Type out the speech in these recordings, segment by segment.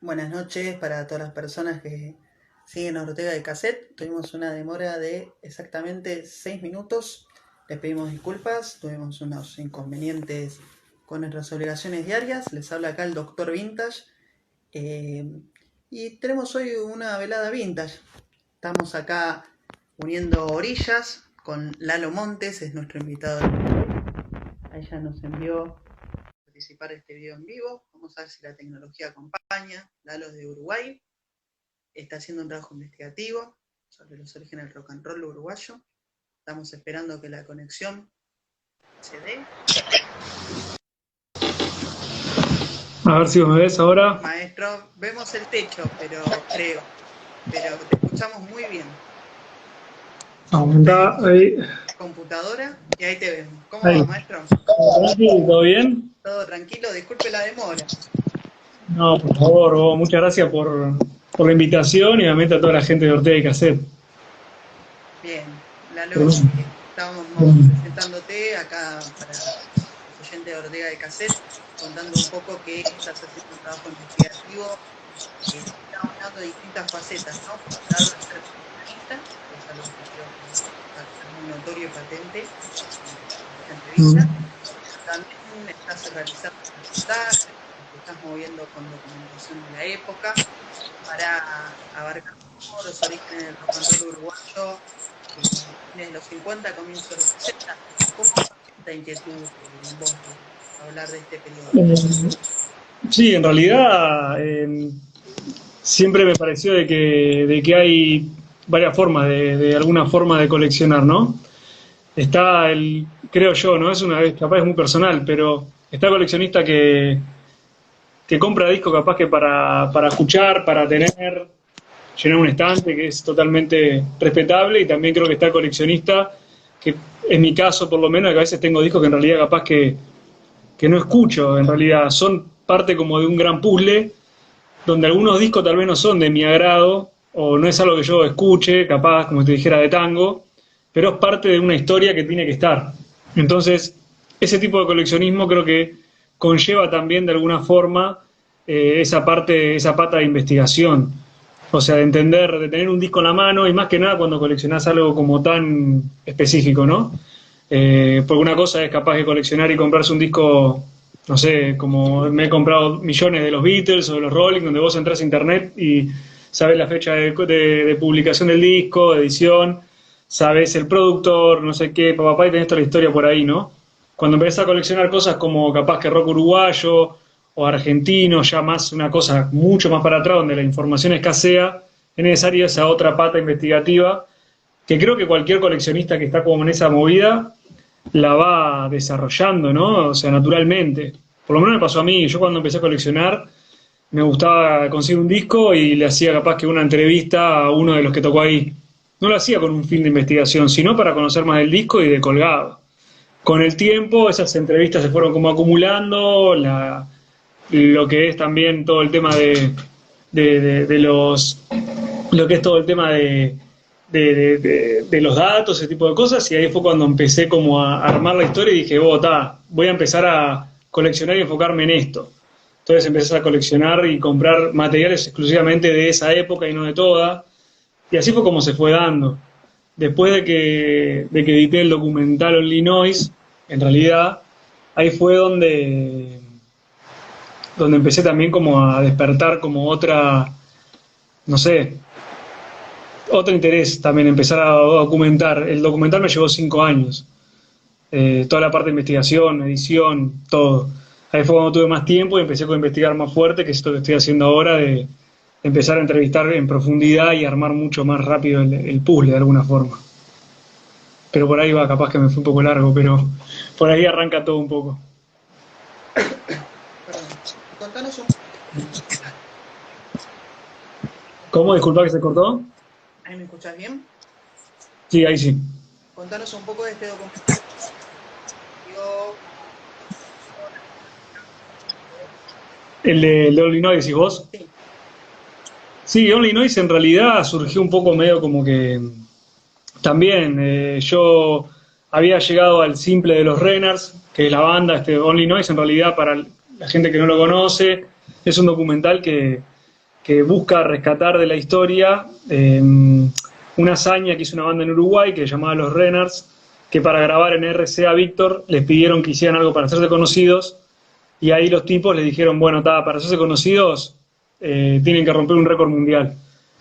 Buenas noches para todas las personas que siguen a Ortega de Cassette. Tuvimos una demora de exactamente 6 minutos. Les pedimos disculpas, tuvimos unos inconvenientes con nuestras obligaciones diarias. Les habla acá el Doctor Vintage. Y tenemos hoy una velada vintage. Estamos acá uniendo orillas con Lalo Montes, es nuestro invitado. A ella nos envió participar de este video en vivo. Vamos a ver si la tecnología acompaña. Lalo es de Uruguay, está haciendo un trabajo investigativo sobre los orígenes del rock and roll uruguayo. Estamos esperando que la conexión se dé. A ver si me ves ahora. Maestro, vemos el techo, pero te escuchamos muy bien. Aumenta ahí. Computadora y ahí te vemos. ¿Cómo Ahí. va, maestro? ¿Todo bien? Todo tranquilo, disculpe la demora. No, por favor, vos, muchas gracias por la invitación y obviamente a toda la gente de Ortega y Cassette. Bien, Lalo, estábamos presentándote acá para los oyentes de Ortega de Cassette, contando un poco que estás haciendo un trabajo investigativo. Estamos hablando de distintas facetas, ¿no? Por un lado, de ser periodista, que es algo que creo que es muy notorio y patente en esta entrevista. También estás realizando reportajes, te estás moviendo con documentación de la época para abarcar todos los orígenes del rock and roll uruguayo desde los 50, comienzos de los 60. ¿Cómo surgió esta inquietud en vos de hablar de este periodo? Sí, en realidad siempre me pareció de que hay varias formas, de alguna forma de coleccionar, ¿no? Está creo yo, ¿no? Capaz es muy personal, pero está el coleccionista que compra discos capaz que para escuchar, para tener, llenar un estante, que es totalmente respetable, y también creo que está el coleccionista, que en mi caso por lo menos, que a veces tengo discos que en realidad capaz que no escucho, en realidad son parte como de un gran puzzle, donde algunos discos tal vez no son de mi agrado, o no es algo que yo escuche, capaz, como te dijera, de tango, pero es parte de una historia que tiene que estar. Entonces, ese tipo de coleccionismo creo que conlleva también de alguna forma esa parte, esa pata de investigación. O sea, de entender, de tener un disco en la mano, y más que nada cuando coleccionás algo como tan específico, ¿no? Porque una cosa es capaz de coleccionar y comprarse un disco, no sé, como me he comprado millones de los Beatles o de los Rolling, donde vos entras a internet y sabes la fecha de publicación del disco, de edición, sabes el productor, no sé qué, papá, y tenés toda la historia por ahí, ¿no? Cuando empezás a coleccionar cosas como capaz que rock uruguayo o argentino, ya más una cosa mucho más para atrás, donde la información escasea, es necesaria esa otra pata investigativa, que creo que cualquier coleccionista que está como en esa movida la va desarrollando, ¿no? O sea, naturalmente. Por lo menos me pasó a mí. Yo cuando empecé a coleccionar, me gustaba conseguir un disco y le hacía capaz que una entrevista a uno de los que tocó ahí. No lo hacía con un fin de investigación, sino para conocer más del disco y de colgado. Con el tiempo, esas entrevistas se fueron como acumulando, lo que es también todo el tema de los, lo que es todo el tema de los datos, ese tipo de cosas, y ahí fue cuando empecé como a armar la historia y dije, voy a empezar a coleccionar y enfocarme en esto. Entonces empecé a coleccionar y comprar materiales exclusivamente de esa época y no de toda, y así fue como se fue dando. Después de que edité el documental Only Noise, en realidad, ahí fue donde empecé también como a despertar como otra, no sé, otro interés también, empezar a documentar. El documental me llevó 5 años. Toda la parte de investigación, edición, todo. Ahí fue cuando tuve más tiempo y empecé a investigar más fuerte, que es esto que estoy haciendo ahora, de empezar a entrevistar en profundidad y armar mucho más rápido el puzzle de alguna forma. Pero por ahí va, capaz que me fue un poco largo, pero por ahí arranca todo un poco. Perdón. Contanos un... ¿Cómo? Disculpa que se cortó. ¿Ahí me escuchás bien? Sí, ahí sí. Contanos un poco de este documental. Yo... El de Only Noise, ¿y vos? Sí. Sí, Only Noise en realidad surgió un poco medio como que también yo había llegado al simple de los Renars, que es la banda, Only Noise en realidad para la gente que no lo conoce, es un documental que busca rescatar de la historia una hazaña que hizo una banda en Uruguay que se llamaba Los Renards, que para grabar en RCA Víctor les pidieron que hicieran algo para hacerse conocidos, y ahí los tipos les dijeron, bueno, para hacerse conocidos tienen que romper un récord mundial.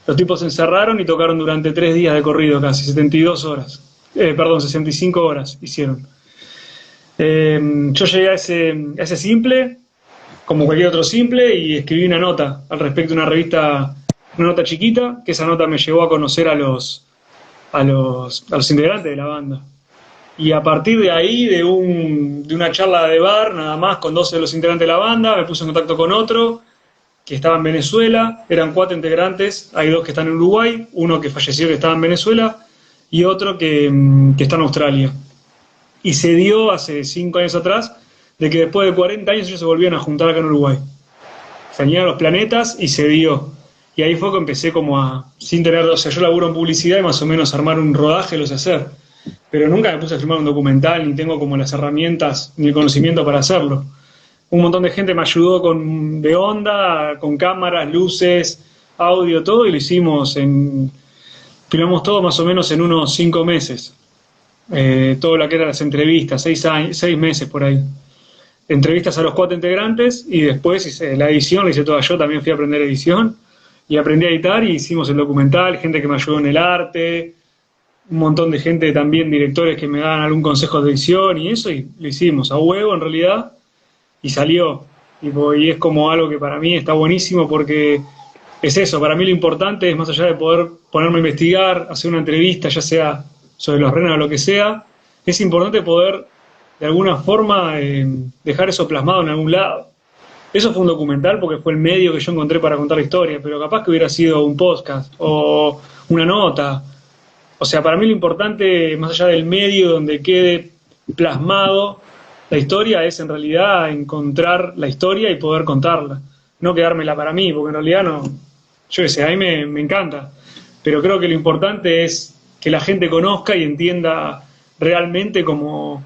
Los tipos se encerraron y tocaron durante 3 días de corrido, casi 72 horas. 65 horas hicieron. Yo llegué a ese simple, como cualquier otro simple, y escribí una nota al respecto de una revista, una nota chiquita, que esa nota me llevó a conocer a los integrantes de la banda. Y a partir de ahí, de una charla de bar, nada más, con 12 de los integrantes de la banda, me puse en contacto con otro, que estaba en Venezuela, eran 4 integrantes, hay 2 que están en Uruguay, uno que falleció que estaba en Venezuela, y otro que está en Australia. Y se dio hace 5 años atrás, de que después de 40 años ellos se volvían a juntar acá en Uruguay. Se alinearon los planetas y se dio. Y ahí fue que empecé sin tener, o sea, yo laburo en publicidad y más o menos armar un rodaje lo sé hacer. Pero nunca me puse a filmar un documental, ni tengo como las herramientas, ni el conocimiento para hacerlo. Un montón de gente me ayudó de onda, con cámaras, luces, audio, todo, y lo hicimos filmamos todo más o menos en unos 5 meses. Todo lo que eran las entrevistas, 6 meses por ahí. Entrevistas a los 4 integrantes y después la edición la hice toda yo, también fui a aprender edición y aprendí a editar y hicimos el documental, gente que me ayudó en el arte, un montón de gente también, directores que me daban algún consejo de edición y eso, y lo hicimos a huevo en realidad y salió. Y es como algo que para mí está buenísimo porque es eso, para mí lo importante es más allá de poder ponerme a investigar, hacer una entrevista, ya sea sobre los Renards o lo que sea, es importante poder de alguna forma dejar eso plasmado en algún lado. Eso fue un documental porque fue el medio que yo encontré para contar la historia, pero capaz que hubiera sido un podcast o una nota. O sea, para mí lo importante, más allá del medio donde quede plasmado la historia, es en realidad encontrar la historia y poder contarla. No quedármela para mí, porque en realidad no, yo qué sé, a mí me encanta. Pero creo que lo importante es que la gente conozca y entienda realmente como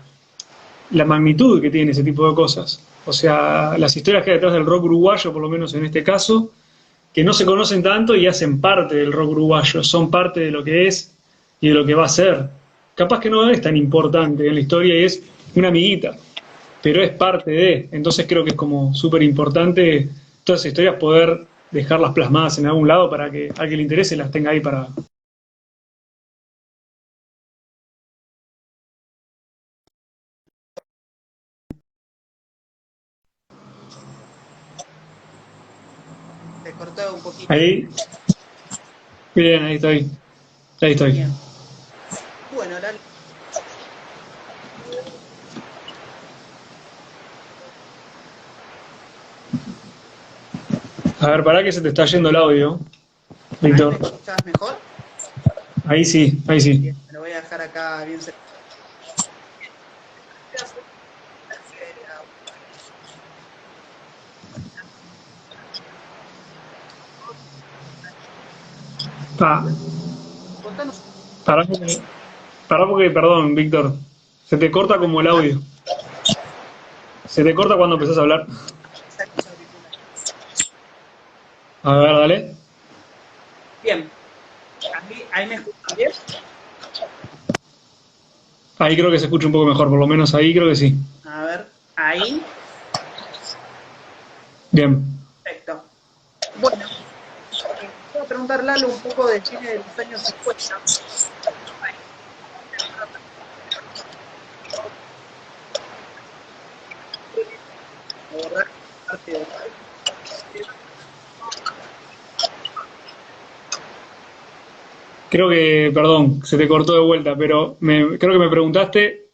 la magnitud que tiene ese tipo de cosas. O sea, las historias que hay detrás del rock uruguayo, por lo menos en este caso, que no se conocen tanto y hacen parte del rock uruguayo, son parte de lo que es y de lo que va a ser. Capaz que no es tan importante en la historia y es una amiguita, pero es parte de. Entonces creo que es como súper importante todas esas historias poder dejarlas plasmadas en algún lado para que al que le interese las tenga ahí para... Se cortó un poquito. Ahí, bien, ahí estoy. Ahí estoy. Bien. Bueno, Lalo. A ver, pará que se te está yendo el audio, ¿Ahí Víctor. me escuchás mejor? Ahí sí, ahí sí. Bien, me lo voy a dejar acá bien cerca. Contanos. Pará porque, perdón, Víctor, se te corta como el audio. Se te corta cuando empezás a hablar. A ver, dale. Bien. ¿Ahí me escuchan bien? Ahí creo que se escucha un poco mejor, por lo menos ahí creo que sí. A ver, ahí. Bien. Perfecto. Bueno, voy a preguntar Lalo un poco del cine de los años 50. Creo que, perdón, se te cortó de vuelta, pero creo que me preguntaste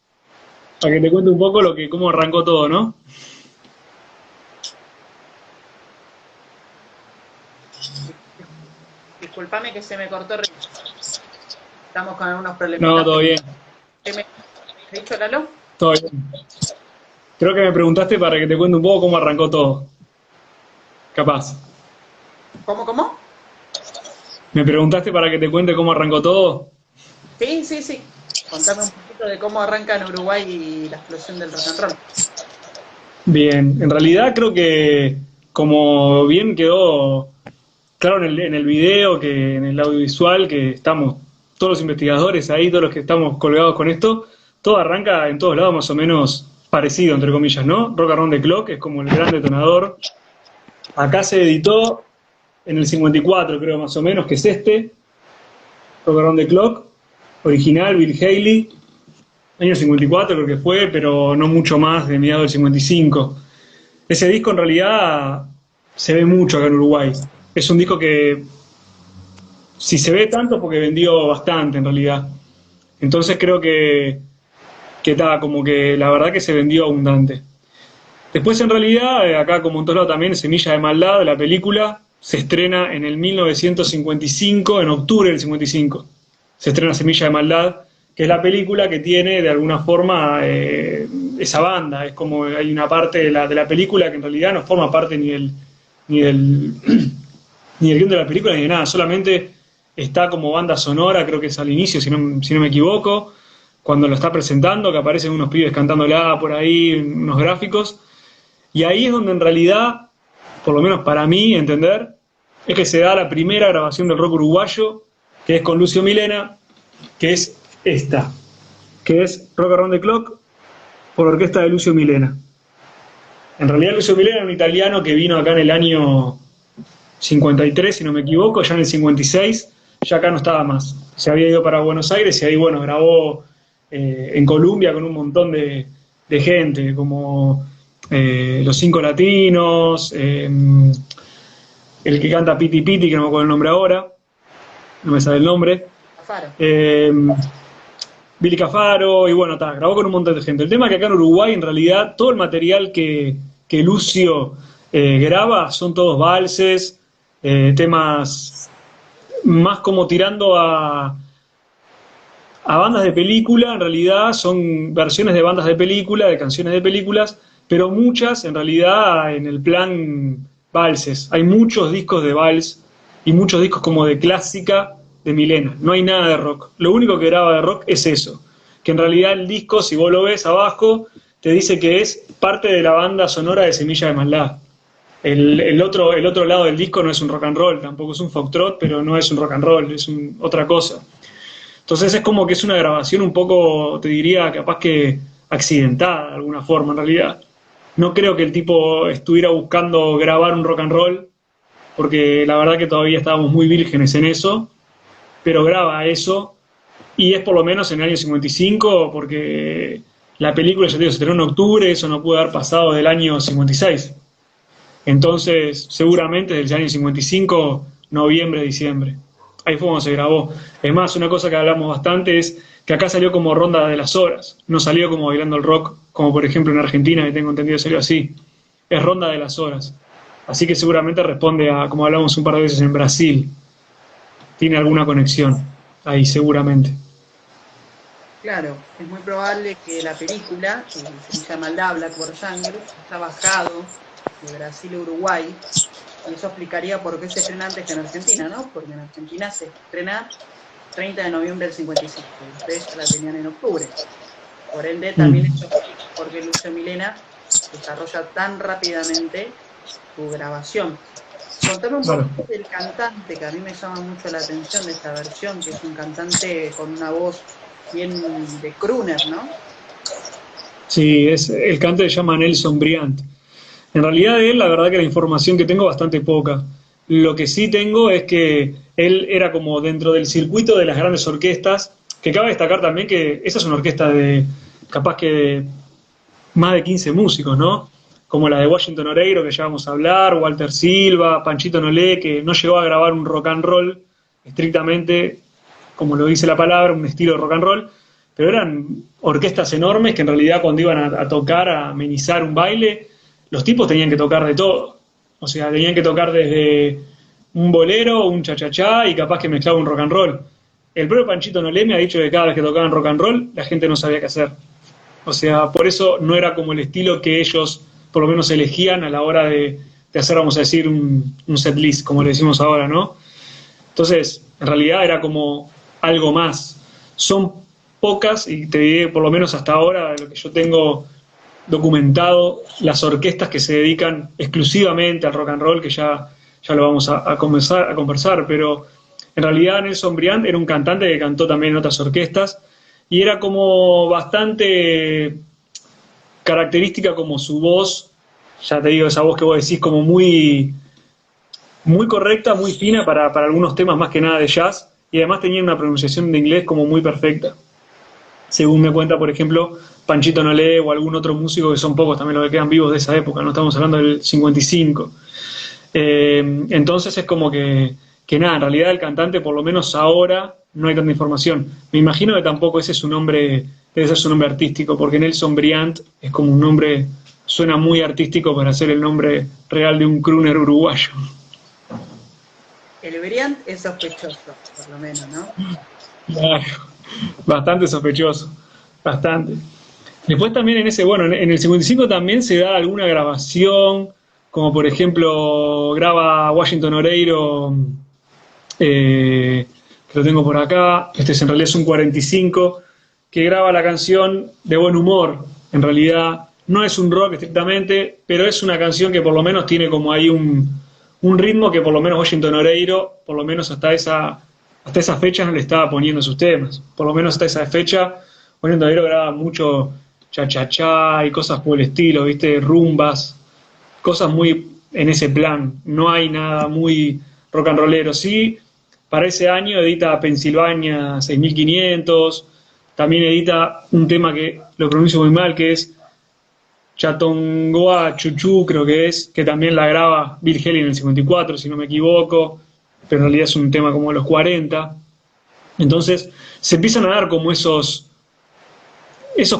para que te cuente un poco cómo arrancó todo, ¿no? Disculpame que se me cortó. Estamos con algunos problemas. No, todo bien. ¿Qué me has dicho, Lalo? Todo bien. Creo que me preguntaste para que te cuente un poco cómo arrancó todo. Capaz. ¿Cómo? ¿Me preguntaste para que te cuente cómo arrancó todo? Sí. Contame un poquito de cómo arranca en Uruguay y la explosión del rock and roll. Bien, en realidad creo que como bien quedó claro, en el video, que en el audiovisual, que estamos todos los investigadores ahí, todos los que estamos colgados con esto, todo arranca en todos lados más o menos parecido, entre comillas, ¿no? Rock Around the Clock es como el gran detonador. Acá se editó en el 54, creo más o menos, que es este, Rock Around the Clock, original, Bill Haley, año 54 creo que fue, pero no mucho más de mediados del 55. Ese disco en realidad se ve mucho acá en Uruguay. Es un disco que, si se ve tanto, es porque vendió bastante en realidad. Entonces creo que está, como que la verdad que se vendió abundante. Después en realidad, acá como en todos lados también, Semilla de Maldad, la película, se estrena en el 1955, en octubre del 55. Se estrena Semilla de Maldad, que es la película que tiene de alguna forma esa banda. Es como hay una parte de la película que en realidad no forma parte ni del ni del guión de la película ni de nada, solamente está como banda sonora, creo que es al inicio, si no me equivoco, cuando lo está presentando, que aparecen unos pibes cantándola por ahí, unos gráficos, y ahí es donde en realidad, por lo menos para mí entender, es que se da la primera grabación del rock uruguayo, que es con Lucio Milena, que es esta, que es Rock Around the Clock, por orquesta de Lucio Milena. En realidad Lucio Milena era un italiano que vino acá en el año 53, si no me equivoco, ya en el 56, ya acá no estaba más. Se había ido para Buenos Aires y ahí, bueno, grabó en Colombia con un montón de gente, como Los Cinco Latinos, el que canta Piti Piti, que no me acuerdo el nombre ahora, no me sabe el nombre. Billy Cafaro, y bueno, grabó con un montón de gente. El tema es que acá en Uruguay, en realidad, todo el material que Lucio graba son todos valses, temas más como tirando a bandas de película, en realidad son versiones de bandas de película, de canciones de películas, pero muchas en realidad en el plan valses. Hay muchos discos de vals y muchos discos como de clásica de Milena. No hay nada de rock. Lo único que graba de rock es eso. Que en realidad el disco, si vos lo ves abajo, te dice que es parte de la banda sonora de Semilla de Maldad. El otro lado del disco no es un rock and roll, tampoco es un foxtrot, pero no es un rock and roll, es otra cosa. Entonces es como que es una grabación un poco, te diría, capaz que accidentada de alguna forma en realidad. No creo que el tipo estuviera buscando grabar un rock and roll, porque la verdad que todavía estábamos muy vírgenes en eso, pero graba eso, y es por lo menos en el año 55, porque la película, ya te digo, se estrenó en octubre, eso no pudo haber pasado del año 56. Entonces, seguramente desde el año 55, noviembre, diciembre. Ahí fue cuando se grabó. Es más, una cosa que hablamos bastante es que acá salió como Ronda de las Horas, no salió como Bailando el Rock, como por ejemplo en Argentina, que tengo entendido salió así. Es Ronda de las Horas. Así que seguramente responde a, como hablamos un par de veces en Brasil, tiene alguna conexión ahí, seguramente. Claro, es muy probable que la película, que se llama Maldad, Black Sangre, está bajado de Brasil a Uruguay, y eso explicaría por qué se estrena antes que en Argentina, ¿no? Porque en Argentina se estrena 30 de noviembre del 55, y ustedes la tenían en octubre. Por ende, también eso explica por qué Lucio Milena desarrolla tan rápidamente su grabación. Contame un poco del cantante, que a mí me llama mucho la atención de esta versión, que es un cantante con una voz bien de crooner, ¿no? Sí, el cantante se llama Nelson Briand. En realidad de él, la verdad que la información que tengo es bastante poca. Lo que sí tengo es que él era como dentro del circuito de las grandes orquestas, que cabe destacar también que esa es una orquesta de, capaz que de más de 15 músicos, ¿no? Como la de Washington Oreiro, que ya vamos a hablar, Walter Silva, Panchito Nolé, que no llegó a grabar un rock and roll estrictamente, como lo dice la palabra, un estilo de rock and roll, pero eran orquestas enormes que en realidad cuando iban a tocar, a amenizar un baile, los tipos tenían que tocar de todo. O sea, tenían que tocar desde un bolero, un cha-cha-cha y capaz que mezclaba un rock and roll. El propio Panchito Nolé me ha dicho que cada vez que tocaban rock and roll, la gente no sabía qué hacer. O sea, por eso no era como el estilo que ellos por lo menos elegían a la hora de hacer, vamos a decir, un set list, como le decimos ahora, ¿no? Entonces, en realidad era como algo más. Son pocas, y te diré por lo menos hasta ahora, de lo que yo tengo documentado, las orquestas que se dedican exclusivamente al rock and roll, que ya ya lo vamos a comenzar a conversar, pero en realidad Nelson Briand era un cantante que cantó también en otras orquestas y era como bastante característica como su voz, ya te digo, esa voz que vos decís como muy correcta, muy fina para algunos temas más que nada de jazz, y además tenía una pronunciación de inglés como muy perfecta. Según me cuenta, por ejemplo, Panchito Nolé o algún otro músico, que son pocos también los que quedan vivos de esa época, no estamos hablando del 55. Entonces es como que nada, en realidad el cantante, por lo menos ahora, no hay tanta información. Me imagino que tampoco ese es su nombre, debe ser su nombre artístico, porque Nelson Briand es como un nombre, suena muy artístico para ser el nombre real de un crooner uruguayo. El Briand es sospechoso, por lo menos, ¿no? Claro, bastante sospechoso, bastante. Después también en ese, bueno, en el 55 también se da alguna grabación, como por ejemplo graba Washington Oreiro, que lo tengo por acá, este es, en realidad es un 45, que graba la canción de buen humor, en realidad no es un rock estrictamente, pero es una canción que por lo menos tiene como ahí un ritmo que por lo menos Washington Oreiro, por lo menos hasta esa fecha no le estaba poniendo sus temas, por lo menos hasta esa fecha Washington Oreiro graba mucho cha-cha-cha y cosas por el estilo, ¿viste? Rumbas, cosas muy en ese plan, no hay nada muy rock and rollero. Sí, para ese año edita Pensilvania 6500, también edita un tema que lo pronuncio muy mal, que es Chatongoa Chuchu, creo que es, que también la graba Bill Haley en el 54, si no me equivoco, pero en realidad es un tema como de los 40. Entonces se empiezan a dar como esos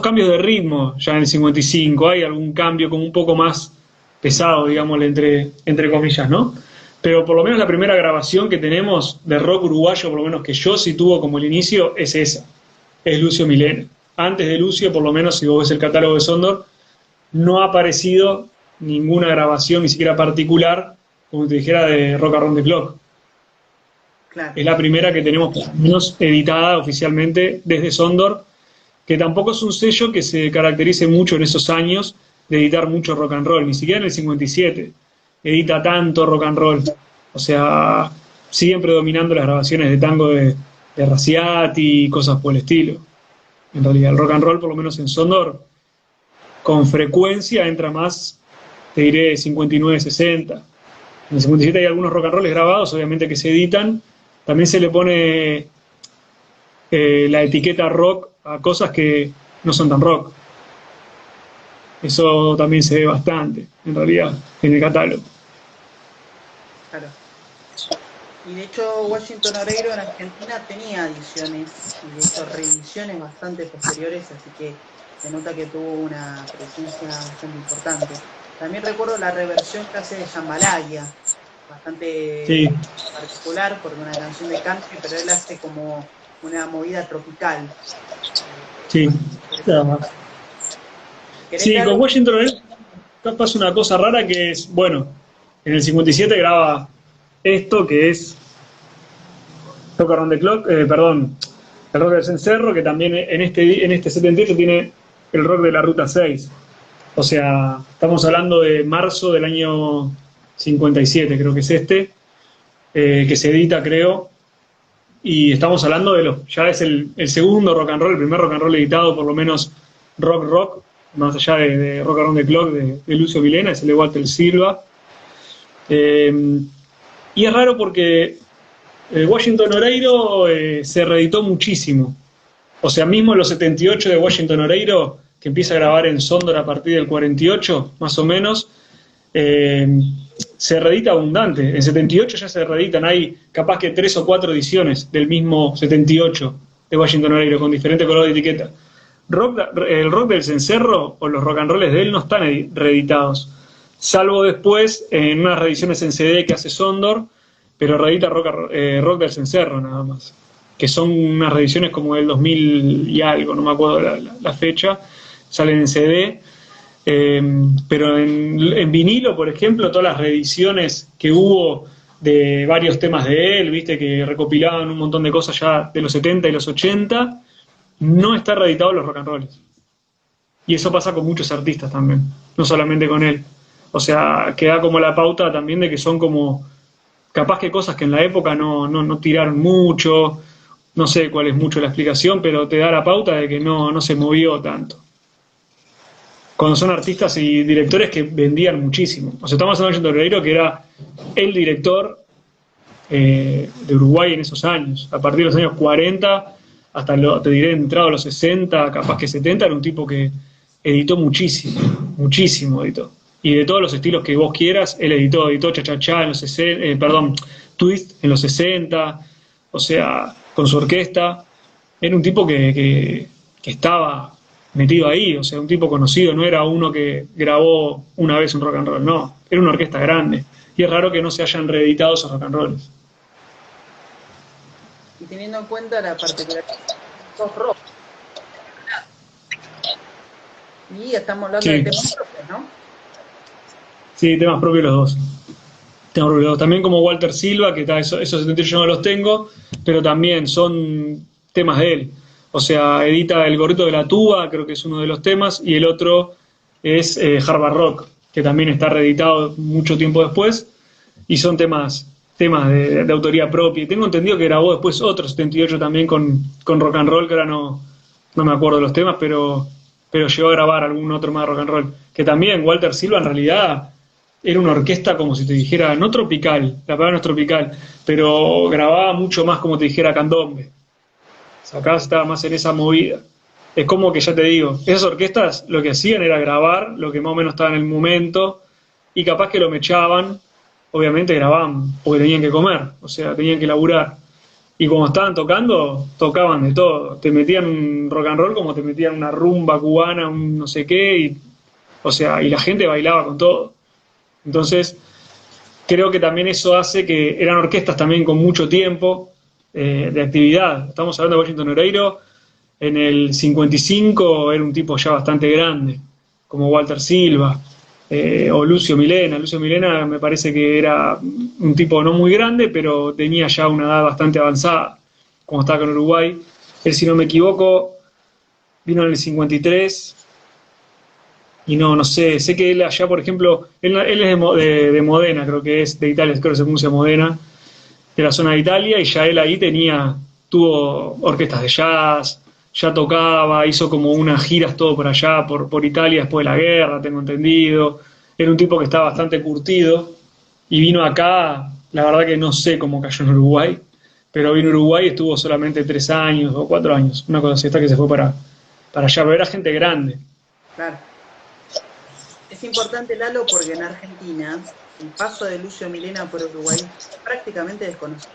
cambios de ritmo ya en el 55, hay algún cambio como un poco más pesado, digamos, entre comillas, ¿no? Pero por lo menos la primera grabación que tenemos de rock uruguayo, por lo menos que yo sí tuvo como el inicio, es esa, es Lucio Milena. Antes de Lucio, por lo menos, si vos ves el catálogo de Sondor, no ha aparecido ninguna grabación, ni siquiera particular, como te dijera, de Rock Around the Clock. Claro. Es la primera que tenemos, por lo menos, editada oficialmente desde Sondor, que tampoco es un sello que se caracterice mucho en esos años de editar mucho rock and roll, ni siquiera en el 57 edita tanto rock and roll. O sea, siguen predominando las grabaciones de tango de Raciati y cosas por el estilo. En realidad, el rock and roll, por lo menos en Sondor, con frecuencia entra más, te diré, 59, 60. En el 57 hay algunos rock and rolls grabados, obviamente que se editan. También se le pone la etiqueta rock a cosas que no son tan rock. Eso también se ve bastante, en realidad, en el catálogo. Claro. Y de hecho Washington Oreiro en Argentina tenía ediciones y de hecho reediciones bastante posteriores, así que se nota que tuvo una presencia bastante importante. También recuerdo la reversión que hace de Jambalaya, bastante particular, porque una canción de country, pero él hace como una movida tropical. Sí, claro. Sí, con Washington Oreiro pasa una cosa rara que es, bueno, en el 57 graba esto que es Rock Around the Clock, el rock del cencerro, que también en este 78 tiene el rock de la Ruta 6. O sea, estamos hablando de marzo del año 57, creo que es que se edita, creo, y estamos hablando de ya es el segundo rock and roll, el primer rock and roll editado, por lo menos rock, más allá de Rock Around the Clock de Lucio Milena, es el de Walter Silva. Y es raro porque Washington Oreiro se reeditó muchísimo. O sea, mismo en los 78 de Washington Oreiro, que empieza a grabar en Sondor a partir del 48, más o menos, se reedita abundante. En 78 ya se reeditan, hay capaz que 3 o 4 ediciones del mismo 78 de Washington Oreiro, con diferente color de etiqueta. El rock del cencerro o los rock and rolls de él no están reeditados, salvo después en unas reediciones en CD que hace Sondor, pero reedita rock del cencerro nada más, que son unas reediciones como del 2000 y algo, no me acuerdo la fecha, salen en CD, pero en vinilo, por ejemplo, todas las reediciones que hubo de varios temas de él, viste, que recopilaban un montón de cosas ya de los 70 y los 80, no está reeditado los rock and rolls. Y eso pasa con muchos artistas también, no solamente con él. O sea, queda como la pauta también de que son como capaz que cosas que en la época no tiraron mucho, no sé cuál es mucho la explicación, pero te da la pauta de que no se movió tanto. Cuando son artistas y directores que vendían muchísimo. O sea, estamos hablando de Torreiro, que era el director de Uruguay en esos años. A partir de los años 40 hasta, te diré, entrado a los 60, capaz que 70, era un tipo que editó muchísimo, muchísimo editó. Y de todos los estilos que vos quieras, él editó Cha-Cha-Cha en los 60, perdón, Twist en los 60, o sea, con su orquesta. Era un tipo que estaba metido ahí, o sea, un tipo conocido, no era uno que grabó una vez un rock and roll, no, era una orquesta grande. Y es raro que no se hayan reeditado esos rock and rolls. Y teniendo en cuenta la particularidad de los rock. Y estamos hablando de temas propios, ¿no? Sí, temas propios los dos. Temas propios los dos. También como Walter Silva, que esos 78 yo no los tengo, pero también son temas de él. O sea, edita El Gorrito de la Tuba, creo que es uno de los temas, y el otro es Harvard Rock, que también está reeditado mucho tiempo después, y son temas de autoría propia. Y tengo entendido que grabó después otro 78 también con rock and roll, que ahora no me acuerdo de los temas, pero llegó a grabar algún otro más de rock and roll. Que también Walter Silva en realidad era una orquesta como si te dijera, no tropical, la palabra no es tropical, pero grababa mucho más como te dijera candombe. O sea, acá estaba más en esa movida. Es como que ya te digo, esas orquestas lo que hacían era grabar lo que más o menos estaba en el momento y capaz que lo mechaban, obviamente grababan porque tenían que comer, o sea, tenían que laburar. Y como estaban tocando, tocaban de todo. Te metían un rock and roll como te metían una rumba cubana, un no sé qué, y la gente bailaba con todo. Entonces, creo que también eso hace que eran orquestas también con mucho tiempo de actividad. Estamos hablando de Washington Oreiro, en el 55 era un tipo ya bastante grande, como Walter Silva, o Lucio Milena. Lucio Milena me parece que era un tipo no muy grande, pero tenía ya una edad bastante avanzada, como estaba con Uruguay. Él, si no me equivoco, vino en el 53, y no sé que él allá, por ejemplo, él es de Modena, creo que es de Italia, creo que se pronuncia Modena, de la zona de Italia, y ya él ahí tuvo orquestas de jazz, ya tocaba, hizo como unas giras todo por allá, por Italia después de la guerra, tengo entendido. Era un tipo que estaba bastante curtido y vino acá, la verdad que no sé cómo cayó en Uruguay, pero vino a Uruguay y estuvo solamente 3 años o 4 años, una cosa así, hasta que se fue para allá, pero era gente grande. Claro. Es importante, Lalo, porque en Argentina el paso de Lucio Milena por Uruguay es prácticamente desconocido.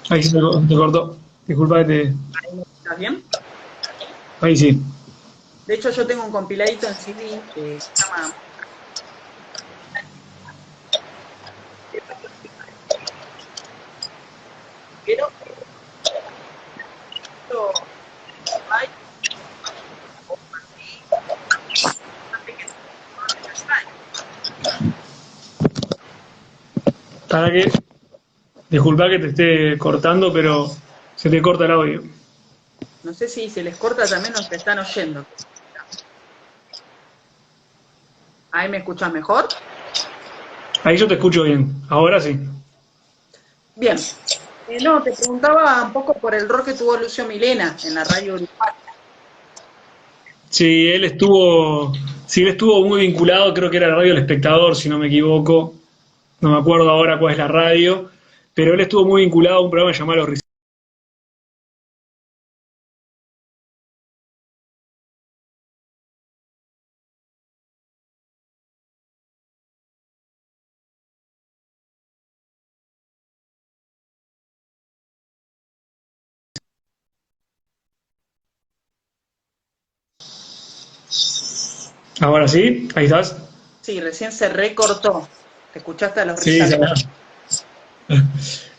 Ahí se te cortó. Disculpa que te... ¿Estás bien? Ahí sí. De hecho, yo tengo un compiladito en CD que se llama... Pero... Para que... Disculpa que te esté cortando, pero se te corta el audio. No sé si se les corta también o se están oyendo. ¿Ahí me escuchas mejor? Ahí yo te escucho bien, ahora sí. Bien. No, te preguntaba un poco por el rol que tuvo Lucio Milena en la radio uruguaya. Sí, él estuvo muy vinculado, creo que era la radio El Espectador, si no me equivoco. No me acuerdo ahora cuál es la radio, pero él estuvo muy vinculado a un programa llamado Los Ris. Ahora sí, ahí estás. Sí, recién se recortó. ¿Te escuchaste a los Sí, risatos?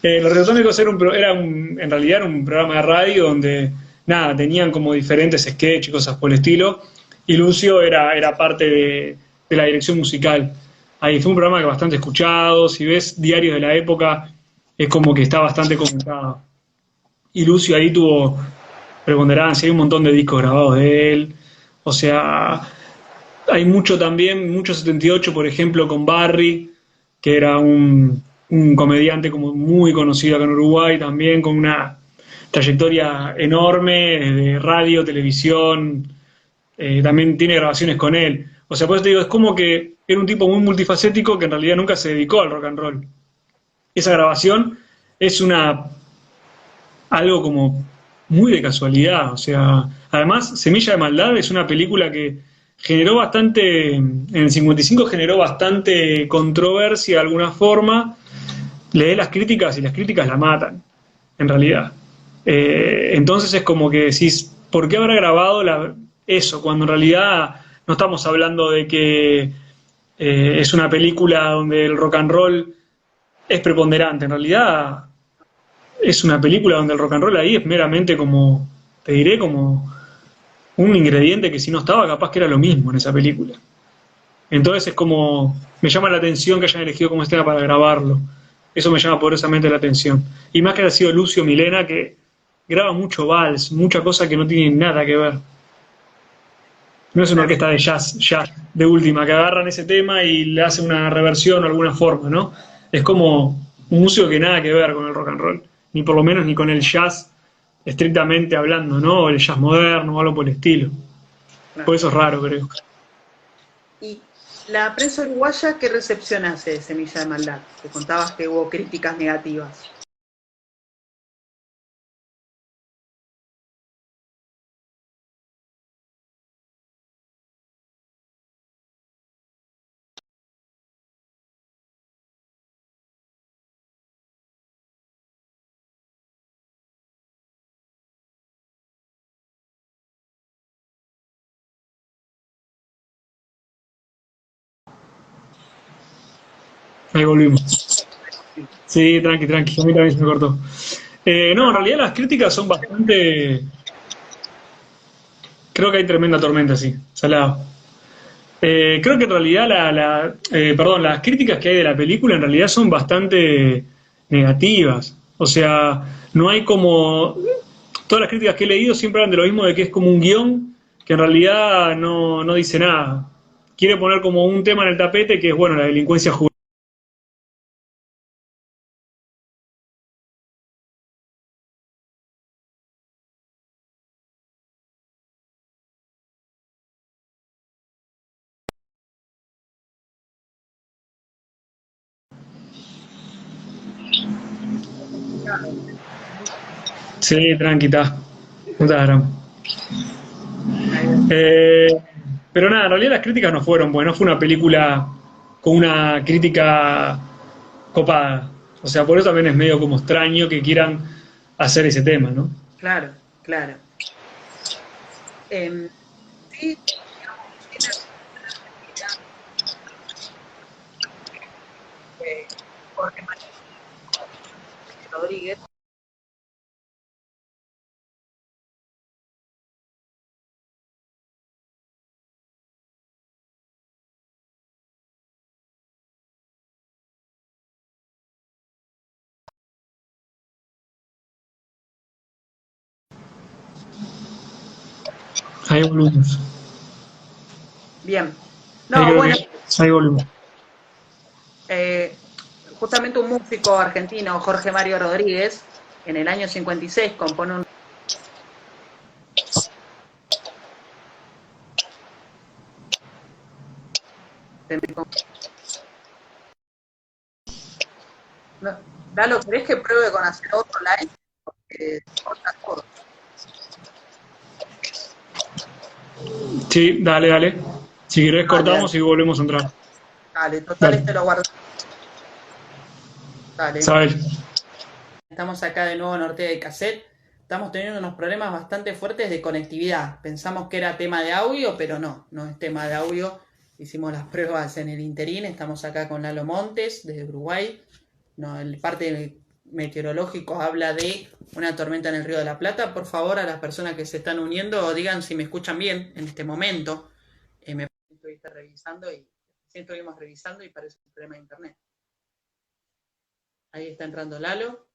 Los Riotónicos en realidad era un programa de radio donde, nada, tenían como diferentes sketches y cosas por el estilo, y Lucio era parte de la dirección musical. Ahí fue un programa que bastante escuchado, si ves diarios de la época, es como que está bastante comentado. y Lucio ahí tuvo preponderancia, hay un montón de discos grabados de él, o sea, hay mucho también, mucho 78, por ejemplo, con Barry, que era un comediante como muy conocido acá en Uruguay, también con una trayectoria enorme de radio, televisión, también tiene grabaciones con él. O sea, por eso te digo, es como que era un tipo muy multifacético que en realidad nunca se dedicó al rock and roll. Esa grabación es algo como muy de casualidad. O sea, además, Semilla de Maldad es una película que generó bastante, en el 55 generó bastante controversia de alguna forma. Lees las críticas y las críticas la matan, en realidad. Entonces es como que decís, ¿por qué habrá grabado eso? Cuando en realidad no estamos hablando de que es una película donde el rock and roll es preponderante. En realidad es una película donde el rock and roll ahí es meramente como, te diré, como un ingrediente que si no estaba, capaz que era lo mismo en esa película. Entonces es como, me llama la atención que hayan elegido como escena para grabarlo. Eso me llama poderosamente la atención. Y más que haya sido Lucio Milena, que graba mucho vals, mucha cosa que no tiene nada que ver. No es una Claro. orquesta de jazz de última, que agarran ese tema y le hacen una reversión o alguna forma, ¿no? Es como un músico que nada que ver con el rock and roll, ni por lo menos ni con el jazz estrictamente hablando, ¿no? O el jazz moderno o algo por el estilo. Por Claro. eso es raro, creo. ¿Y la prensa uruguaya qué recepción hace de Semilla de Maldad? Que contabas que hubo críticas negativas. Ahí volvimos. Sí, tranqui, tranqui, a mí también se me cortó. No, en realidad las críticas son bastante. Creo que hay tremenda tormenta, sí, salado. Creo que en realidad perdón, las críticas que hay de la película en realidad son bastante negativas. O sea, no hay como. Todas las críticas que he leído siempre hablan de lo mismo, de que es como un guión que en realidad no dice nada. Quiere poner como un tema en el tapete que es, bueno, la delincuencia juvenil. Sí, tranquita. Ahí va. Eh, pero nada, en realidad las críticas no fueron buenas, no fue una película con una crítica copada. O sea, por eso también es medio como extraño que quieran hacer ese tema, ¿no? Claro, claro. Sí, tiene Jorge Mario Rodríguez. Ahí volvimos. Bien. Ahí No, creo bueno, que. Ahí volvimos. eh, justamente un músico argentino, Jorge Mario Rodríguez, en el año 56 compone un... No, Lalo, ¿querés que pruebe con hacer otro live? Corta todo. Sí, dale, dale. Si querés Dale, dale, cortamos y volvemos a entrar. dale, total, Dale. este lo guardo. Dale. Sabes. Estamos acá de nuevo en Ortega y Cassette. Estamos teniendo unos problemas bastante fuertes de conectividad. Pensamos que era tema de audio, pero no, no es tema de audio. Hicimos las pruebas en el interín. Estamos acá con Lalo Montes, desde Uruguay. No, el parte meteorológico habla de una tormenta en el Río de la Plata. Por favor, a las personas que se están uniendo, digan si me escuchan bien en este momento. Me estuviste revisando y estuvimos revisando y parece un problema de internet. Ahí está entrando Lalo.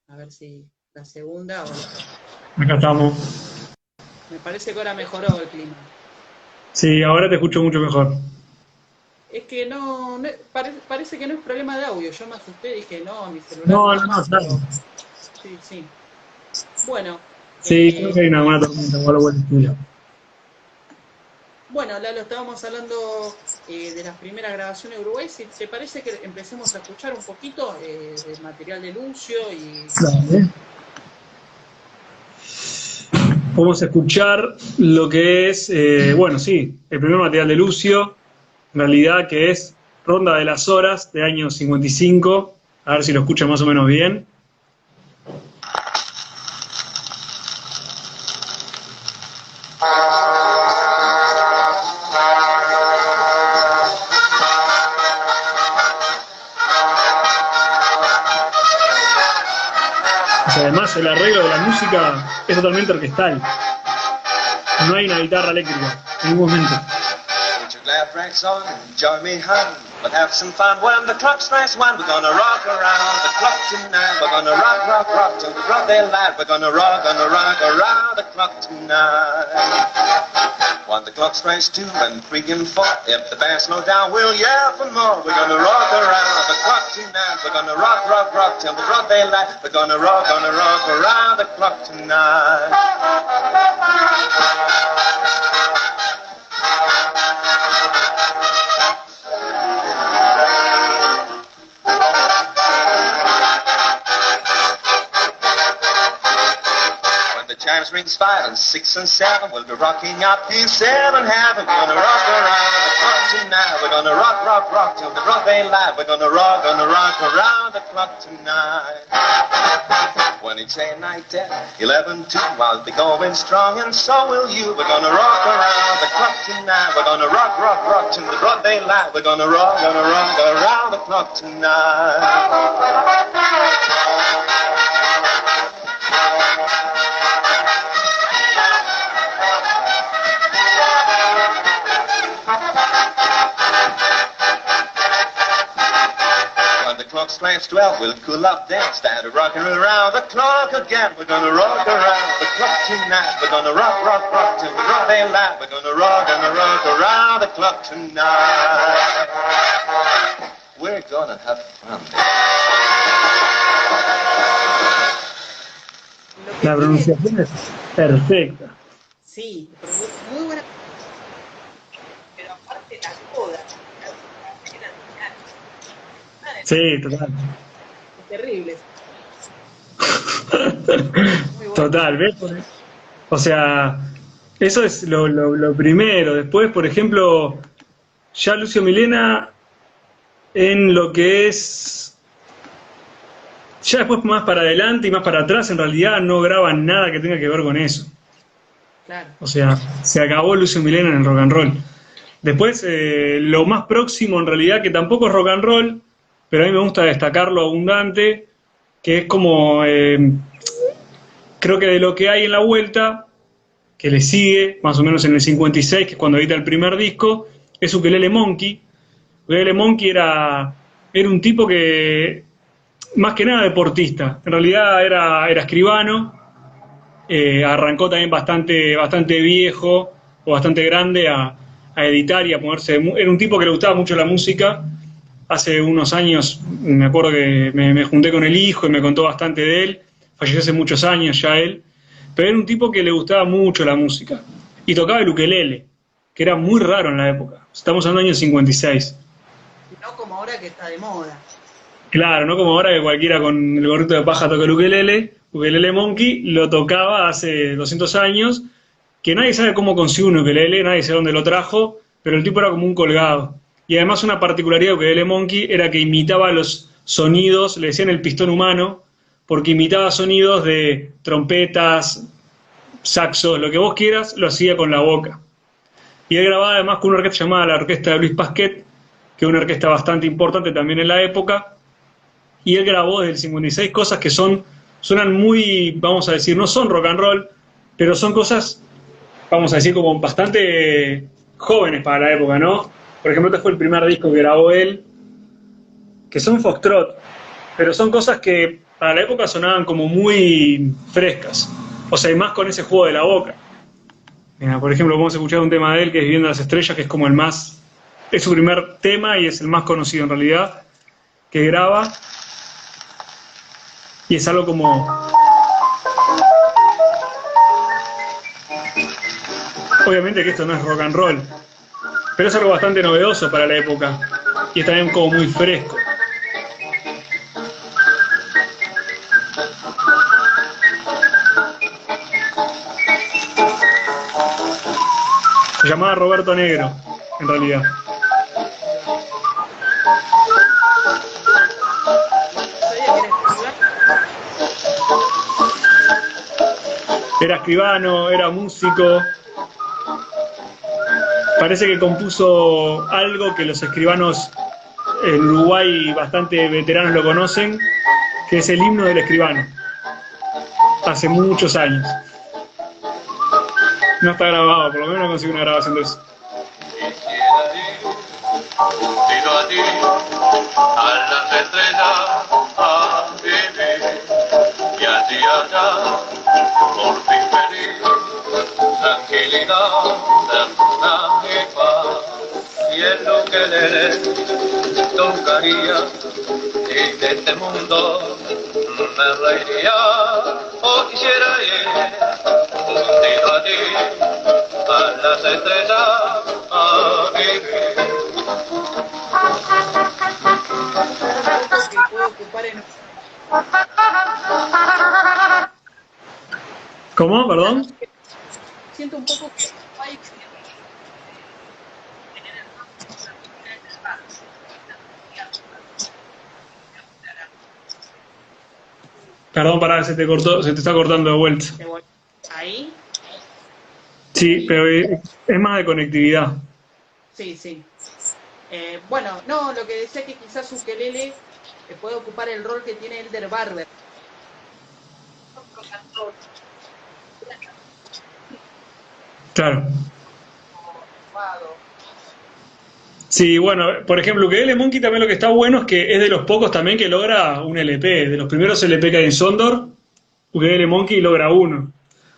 A ver si La segunda, hola. Acá estamos. Me parece que ahora mejoró el clima. Sí, ahora te escucho mucho mejor. Es que parece que no es problema de audio. Yo me asusté, dije, no, mi celular No, no no, anda, no, claro. pero sí, sí. Bueno, Sí, creo eh, que hay una buena tormenta o algo por el estilo. bueno, Lalo, estábamos hablando de las primeras grabaciones de Uruguay. Si te parece que empecemos a escuchar un poquito del material de Lucio y Dale. Podemos escuchar lo que es, bueno, sí, el primer material de Lucio, en realidad que es Ronda de las Horas, de año 55. A ver si lo escuchan más o menos bien. O sea, además el arreglo de la música es totalmente orquestal. No hay una guitarra eléctrica en ningún momento. Put your glad rags on and join me, hon. We'll have some fun when the clock strikes one. We're gonna rock around the clock tonight. We're gonna rock, rock, rock till the broad daylight. We're gonna rock around the clock tonight. When the clock strikes 2 and 3 and 4, if the band's slow down, we'll yell for more. We're gonna rock around the clock tonight. We're gonna rock, rock, rock till the broad daylight. We're gonna rock around the clock tonight. Chimes rings 5 and 6 and 7. We'll be rocking up in 7 heaven. We're gonna rock around the clock tonight. We're gonna rock, rock, rock till the broad daylight. We're gonna rock around the clock tonight. When it's 8, 9, 10, 11, 2, I'll be going strong and so will you. We're gonna rock around the clock tonight. We're gonna rock, rock, rock till the broad daylight. We're gonna rock around the clock tonight. Clock strikes 12, we'll cool up then, start rocking around the clock again. We're gonna rock around the clock tonight. We're gonna rock, rock, rock till the broad daylight. We're gonna rock around the clock tonight. We're gonna have fun. La pronunciación es perfecta. sí, muy buena. Pero aparte la coda. Sí, total. Terrible. Total, ¿ves? O sea, eso es lo primero. Después, por ejemplo, ya Lucio Milena en lo que es... Ya después más para adelante y más para atrás, en realidad no graban nada que tenga que ver con eso. Claro. O sea, se acabó Lucio Milena en el rock and roll. Después, lo más próximo en realidad, que tampoco es rock and roll, pero a mí me gusta destacar lo abundante, que es como, creo que de lo que hay en la vuelta, que le sigue, más o menos en el 56, que es cuando edita el primer disco, es Ukelele Monkey. Ukelele Monkey era un tipo que, más que nada deportista, en realidad era escribano, arrancó también bastante viejo, o bastante grande a editar y a ponerse, era un tipo que le gustaba mucho la música. Hace unos años me acuerdo que me junté con el hijo y me contó bastante de él. Falleció hace muchos años ya él. Pero era un tipo que le gustaba mucho la música. Y tocaba el ukelele, que era muy raro en la época. Estamos en el año 56. No como ahora que está de moda. Claro, no como ahora que cualquiera con el gorrito de paja toca el ukelele. Ukelele Monkey lo tocaba hace 200 años, que nadie sabe cómo consiguió un ukelele, nadie sabe dónde lo trajo, pero el tipo era como un colgado. Y además una particularidad de Ukelele Monkey era que imitaba los sonidos, le decían el pistón humano, porque imitaba sonidos de trompetas, saxos, lo que vos quieras, lo hacía con la boca. Y él grababa además con una orquesta llamada la Orquesta de Luis Pasquet, que es una orquesta bastante importante también en la época, y él grabó desde el 56 cosas que suenan muy, vamos a decir, no son rock and roll, pero son cosas, vamos a decir, como bastante jóvenes para la época, ¿no? Por ejemplo, este fue el primer disco que grabó él, que son foxtrot, pero son cosas que para la época sonaban como muy frescas. O sea, y más con ese juego de la boca. Mira, por ejemplo, vamos a escuchar un tema de él que es Viviendo las Estrellas, que es como el más... Es su primer tema y es el más conocido en realidad, que graba. Y es algo como... Obviamente que esto no es rock and roll, pero es algo bastante novedoso para la época. Y es también como muy fresco. Se llamaba Roberto Negro, en realidad. Era escribano, era músico. Parece que compuso algo que los escribanos en Uruguay bastante veteranos lo conocen, que es el himno del escribano. Hace muchos años. No está grabado, por lo menos no consigo una grabación de eso. Tiro a ti, a las estrellas, a vivir, y allí allá, por fin feliz, tranquilidad, ternura y paz, y es lo que le tocaría, y de este mundo me reiría, o quisiera ir, tiro a ti, a las estrellas, a vivir. Que puedo ocupar en... ¿Cómo? ¿Perdón? Siento un poco que hay... Perdón, pará, se te cortó, se te está cortando de vuelta. Ahí, Sí, pero es más de conectividad. sí, sí. Bueno, no, lo que decía que quizás ukelele puede ocupar el rol que tiene Elder Barber. Claro. Sí, bueno, por ejemplo, Ukelele Monkey también lo que está bueno es que es de los pocos también que logra un LP. De los primeros LP que hay en Sondor, Ukelele Monkey logra uno.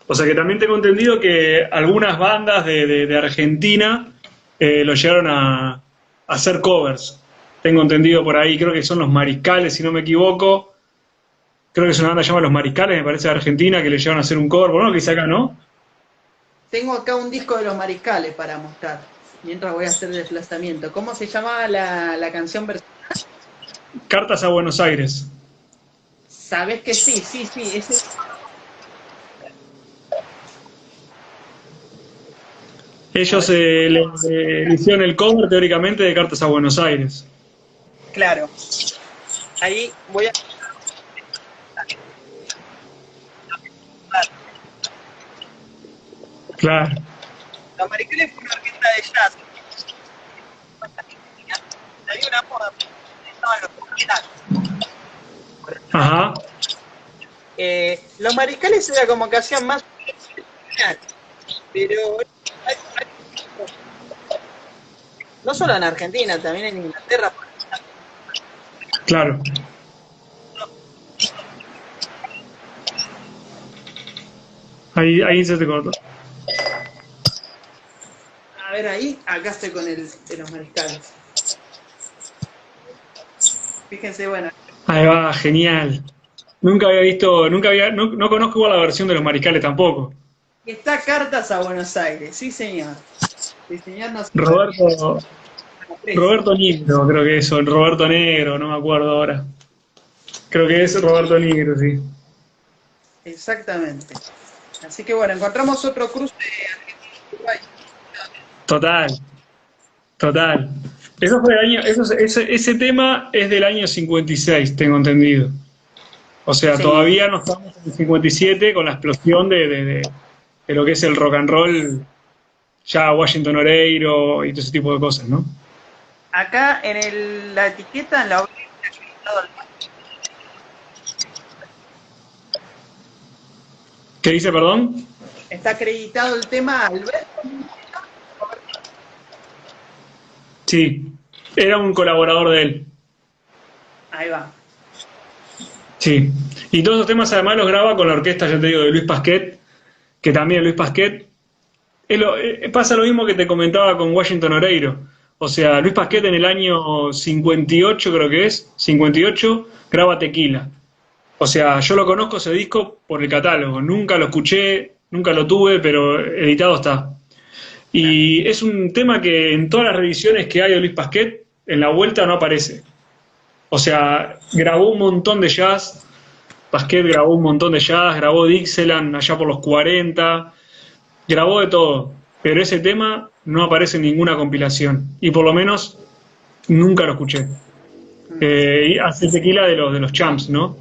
O sea que también tengo entendido que algunas bandas de Argentina lo llegaron a hacer covers. Tengo entendido por ahí, creo que son Los Mariscales, si no me equivoco. Creo que es una banda que se llama Los Mariscales, me parece, de Argentina, que le llegaron a hacer un cover. Bueno, que dice acá, ¿no? Tengo acá un disco de Los Mariscales para mostrar, mientras voy a hacer el desplazamiento. ¿Cómo se llamaba la canción versionada? Cartas a Buenos Aires. Sabés que sí, sí, sí. Ese... Ellos le hicieron el cover teóricamente de Cartas a Buenos Aires. Claro. Ahí voy a... Claro. Los Mariscales fue una orquesta de jazz. Había una moda. Estaban los mariscales. Ajá. Los Mariscales era como que hacían más... Pero... No solo en Argentina, también en Inglaterra. Claro. Ahí se te cortó. A ver ahí, acá estoy con el de los Mariscales. Fíjense, bueno. Ahí va, genial. Nunca había visto, no conozco igual la versión de Los Mariscales tampoco. Está Cartas a Buenos Aires, sí señor. Sí señor, no sé. Roberto Negro, creo que es, o Roberto Negro, no me acuerdo ahora. Creo que es Roberto Negro, sí. Exactamente. Así que bueno, encontramos otro cruce de Argentina-Uruguay. Total. Eso fue el año, ese tema es del año 56, tengo entendido. O sea, Sí. todavía no estamos en el 57 con la explosión de lo que es el rock and roll, ya Washington Oreiro y todo ese tipo de cosas, ¿no? Acá en la etiqueta, en la obrera, está acreditado el ¿Qué dice, perdón? está acreditado el tema Alberto. Sí, era un colaborador de él. Ahí va. Sí. Y todos esos temas además los graba con la orquesta, ya te digo, de Luis Pasquet, que también Luis Pasquet, pasa lo mismo que te comentaba con Washington Oreiro. O sea, Luis Pasquet en el año 58, creo que es, 58, graba Tequila. O sea, yo lo conozco ese disco por el catálogo, nunca lo escuché, nunca lo tuve, pero editado está. Y es un tema que en todas las revisiones que hay de Luis Pasquet, en la vuelta no aparece. O sea, grabó un montón de jazz, Pasquet grabó un montón de jazz, grabó Dixieland allá por los 40, grabó de todo, pero ese tema no aparece en ninguna compilación, y por lo menos nunca lo escuché. Y hace Tequila de los Champs, ¿no?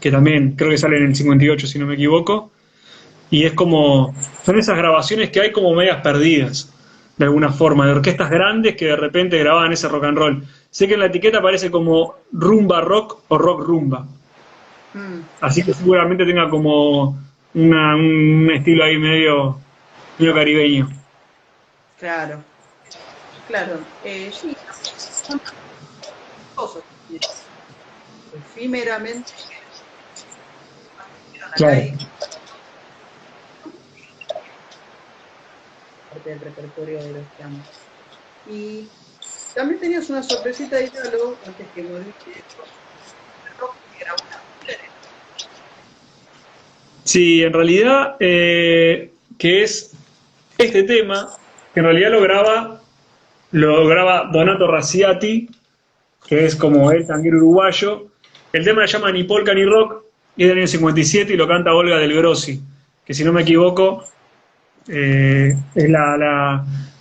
Que también creo que sale en el 58, si no me equivoco, y es como, son esas grabaciones que hay como medias perdidas, de alguna forma, de orquestas grandes que de repente grababan ese rock and roll. Sé que en la etiqueta aparece como rumba rock o rock rumba, así que seguramente tenga como un estilo ahí medio caribeño. Claro, claro. Sí, son cosas efímeramente. Claro. Parte del repertorio de los Champs. Y también tenías una sorpresita de diálogo antes que moriste de rock que grabó una mujer. Sí, en realidad, que es este tema, que en realidad lo graba Donato Razziati, que es como el tanguero uruguayo. El tema se llama Ni Polka ni Rock, y es del año 57 y lo canta Olga del Grossi, que si no me equivoco, es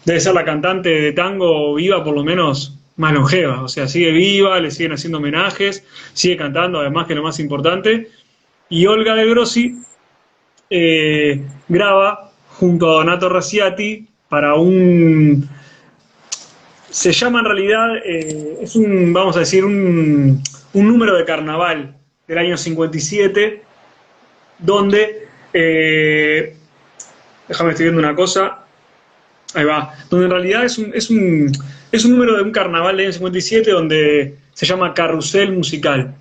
debe ser la cantante de tango viva por lo menos más longeva, o sea, sigue viva, le siguen haciendo homenajes, sigue cantando, además que lo más importante, y Olga del Grossi graba junto a Donato Razziati para se llama en realidad, es vamos a decir, un número de carnaval del año 57, donde, déjame estoy viendo una cosa, ahí va, donde en realidad es un número de un carnaval del año 57 donde se llama Carrusel Musical.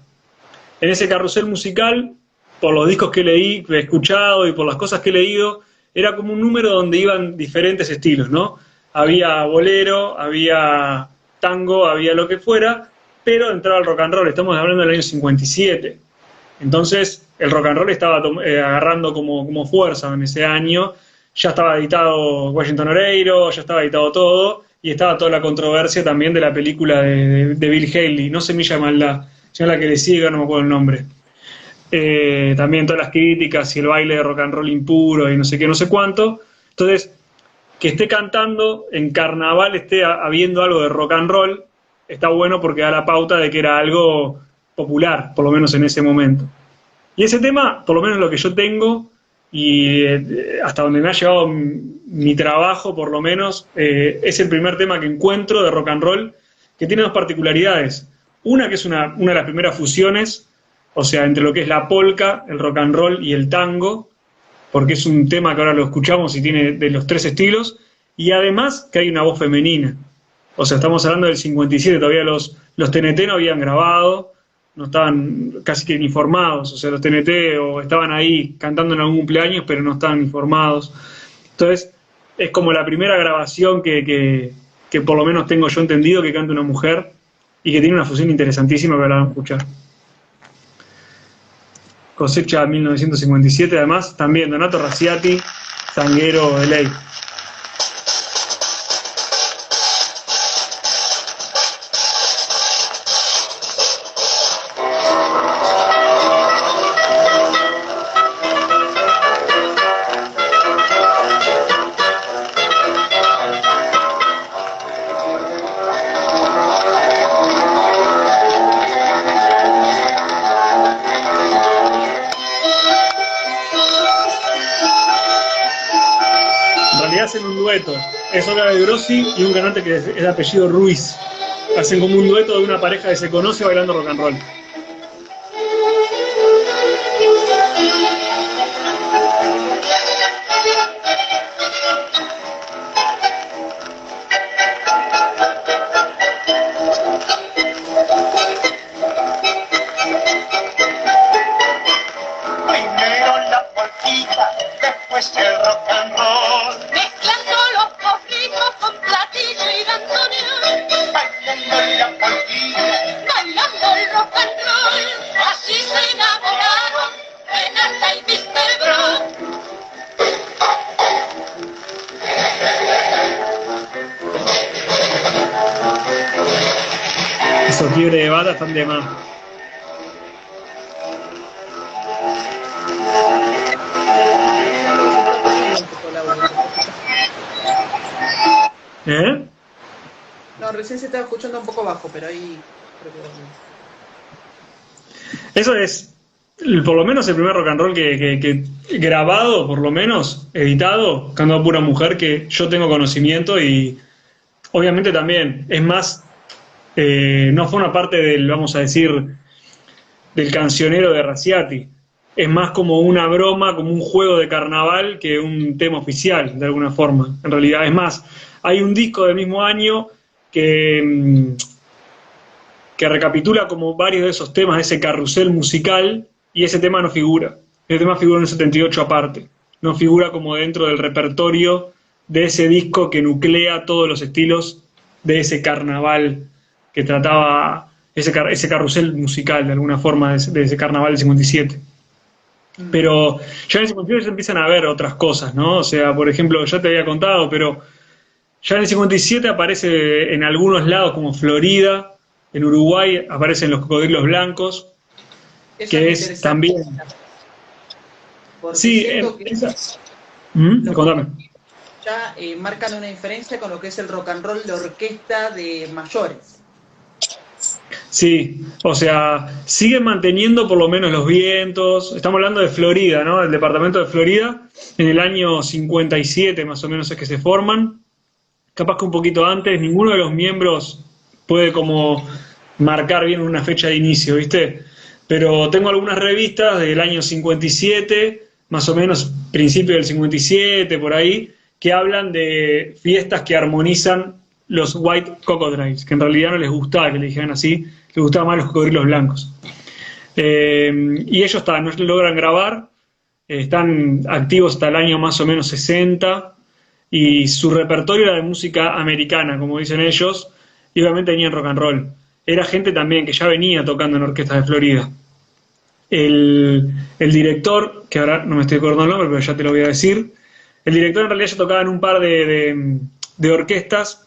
En ese carrusel musical, por los discos que leí, que he escuchado y por las cosas que he leído, era como un número donde iban diferentes estilos, ¿no? Había bolero, había tango, había lo que fuera, pero entraba el rock and roll. Estamos hablando del año 57. Entonces, el rock and roll estaba agarrando como fuerza en ese año. Ya estaba editado Washington Oreiro, ya estaba editado todo, y estaba toda la controversia también de la película de Bill Haley, No Semilla de Maldad, sino la que le sigue, no me acuerdo el nombre. También todas las críticas y el baile de rock and roll impuro y no sé qué, no sé cuánto. Entonces, que esté cantando en carnaval, esté habiendo algo de rock and roll, está bueno porque da la pauta de que era algo popular, por lo menos en ese momento. Y ese tema, por lo menos lo que yo tengo, y hasta donde me ha llevado mi trabajo, por lo menos, es el primer tema que encuentro de rock and roll, que tiene dos particularidades. Una que es una de las primeras fusiones, o sea, entre lo que es la polka, el rock and roll y el tango, porque es un tema que ahora lo escuchamos y tiene de los tres estilos, y además que hay una voz femenina. O sea, estamos hablando del 57, todavía los TNT no habían grabado, no estaban casi que ni formados, o sea, los TNT o estaban ahí cantando en algún cumpleaños, pero no estaban ni formados. Entonces, es como la primera grabación que por lo menos tengo yo entendido que canta una mujer y que tiene una fusión interesantísima que ahora vamos a escuchar. Cosecha 1957, además, también Donato Razziati, tanguero de ley. Hacen un dueto, es Olga del Grossi y un cantante que es de apellido Ruiz. Hacen como un dueto de una pareja que se conoce bailando rock and roll. Esos quiebres de bata están de más. ¿Eh? No, recién se estaba escuchando un poco bajo, pero ahí creo que... Eso es, por lo menos el primer rock and roll que grabado, por lo menos, editado, cantado por una mujer que yo tengo conocimiento y obviamente también, es más, no fue una parte del, vamos a decir, del cancionero de Raciati. Es más como una broma, como un juego de carnaval que un tema oficial, de alguna forma. En realidad, es más, hay un disco del mismo año que recapitula como varios de esos temas, de ese carrusel musical, y ese tema no figura. Ese tema figura en el 78 aparte. No figura como dentro del repertorio de ese disco que nuclea todos los estilos de ese carnaval que trataba, ese carrusel musical, de alguna forma, de ese carnaval del 57. Pero ya en el 58 se empiezan a ver otras cosas, ¿no? O sea, por ejemplo, ya te había contado, pero ya en el 57 aparece en algunos lados como Florida, en Uruguay aparecen los cocodrilos blancos, Eso que es es también... Porque Sí, siento que contame. ya marcan una diferencia con lo que es el rock and roll de orquesta de mayores. Sí, o sea, siguen manteniendo por lo menos los vientos. Estamos hablando de Florida, ¿no? El departamento de Florida, en el año 57 más o menos es que se forman. Capaz que un poquito antes, ninguno de los miembros puede como marcar bien una fecha de inicio, ¿viste? Pero tengo algunas revistas del año 57, más o menos principio del 57, por ahí, que hablan de fiestas que armonizan los White Cocodriles, que en realidad no les gustaba que le dijeran así, les gustaban más los cocodrilos blancos. Y ellos no logran grabar, están activos hasta el año más o menos 60, y su repertorio era de música americana, como dicen ellos, y obviamente tenían rock and roll. Era gente también que ya venía tocando en orquestas de Florida. El director, que ahora no me estoy acordando el nombre, pero ya te lo voy a decir, el director en realidad ya tocaba en un par de orquestas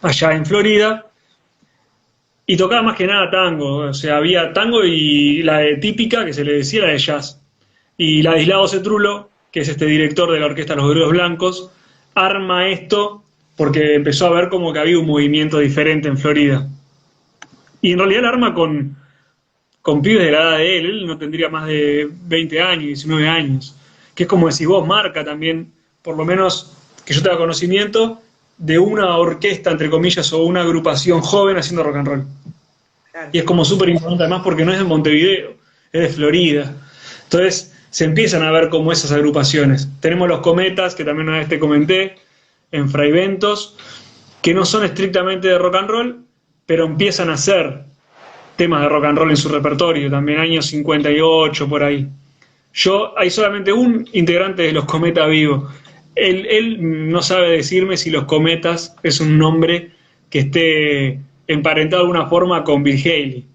allá en Florida, y tocaba más que nada tango, o sea, había tango y la de típica, que se le decía, la de jazz. Y Ladislao Cetrulo, que es este director de la orquesta Los Cocodrilos Blancos, arma esto porque empezó a ver como que había un movimiento diferente en Florida. Y en realidad la arma con pibes de la edad de él no tendría más de 20 años, 19 años, que es como decís vos, marca también, por lo menos que yo tenga conocimiento, de una orquesta, entre comillas, o una agrupación joven haciendo rock and roll. Claro. Y es como súper importante, además porque no es de Montevideo, es de Florida. Entonces se empiezan a ver como esas agrupaciones. Tenemos los Cometas, que también una vez te comenté, en Fraiventos, que no son estrictamente de rock and roll, pero empiezan a hacer temas de rock and roll en su repertorio, también años 58, por ahí. Hay solamente un integrante de los Cometas vivo. Él no sabe decirme si los Cometas es un nombre que esté emparentado de alguna forma con Bill Haley.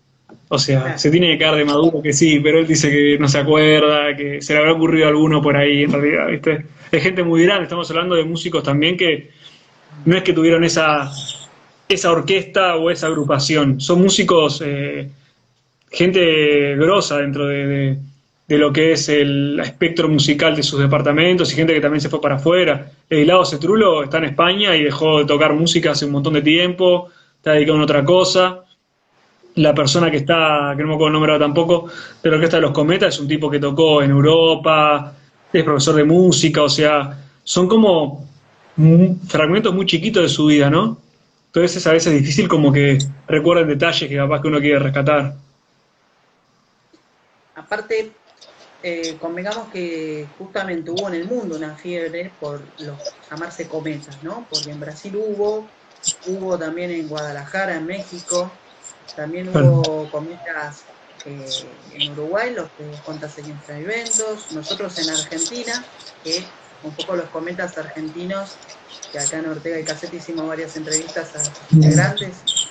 O sea, se tiene que caer de maduro que sí, pero él dice que no se acuerda, que se le habrá ocurrido alguno por ahí en realidad, ¿viste? Es gente muy grande, estamos hablando de músicos también que no es que tuvieron esa orquesta o esa agrupación, son músicos, gente grosa dentro de lo que es el espectro musical de sus departamentos y gente que también se fue para afuera. Lado Cetrulo está en España y dejó de tocar música hace un montón de tiempo, está dedicado a otra cosa. La persona que no me acuerdo el nombre ahora tampoco, de la orquesta de los Cometas, es un tipo que tocó en Europa, es profesor de música, o sea, son como fragmentos muy chiquitos de su vida, ¿no? Entonces a veces es difícil como que recuerden detalles que capaz que uno quiere rescatar. Aparte, convengamos que justamente hubo en el mundo una fiebre por llamarse cometas, ¿no? Porque en Brasil hubo también en Guadalajara, en México, también hubo cometas en Uruguay, los que contas en Fraiventos, nosotros en Argentina, que un poco los cometas argentinos, que acá en Ortega y Cassette hicimos varias entrevistas a sus integrantes,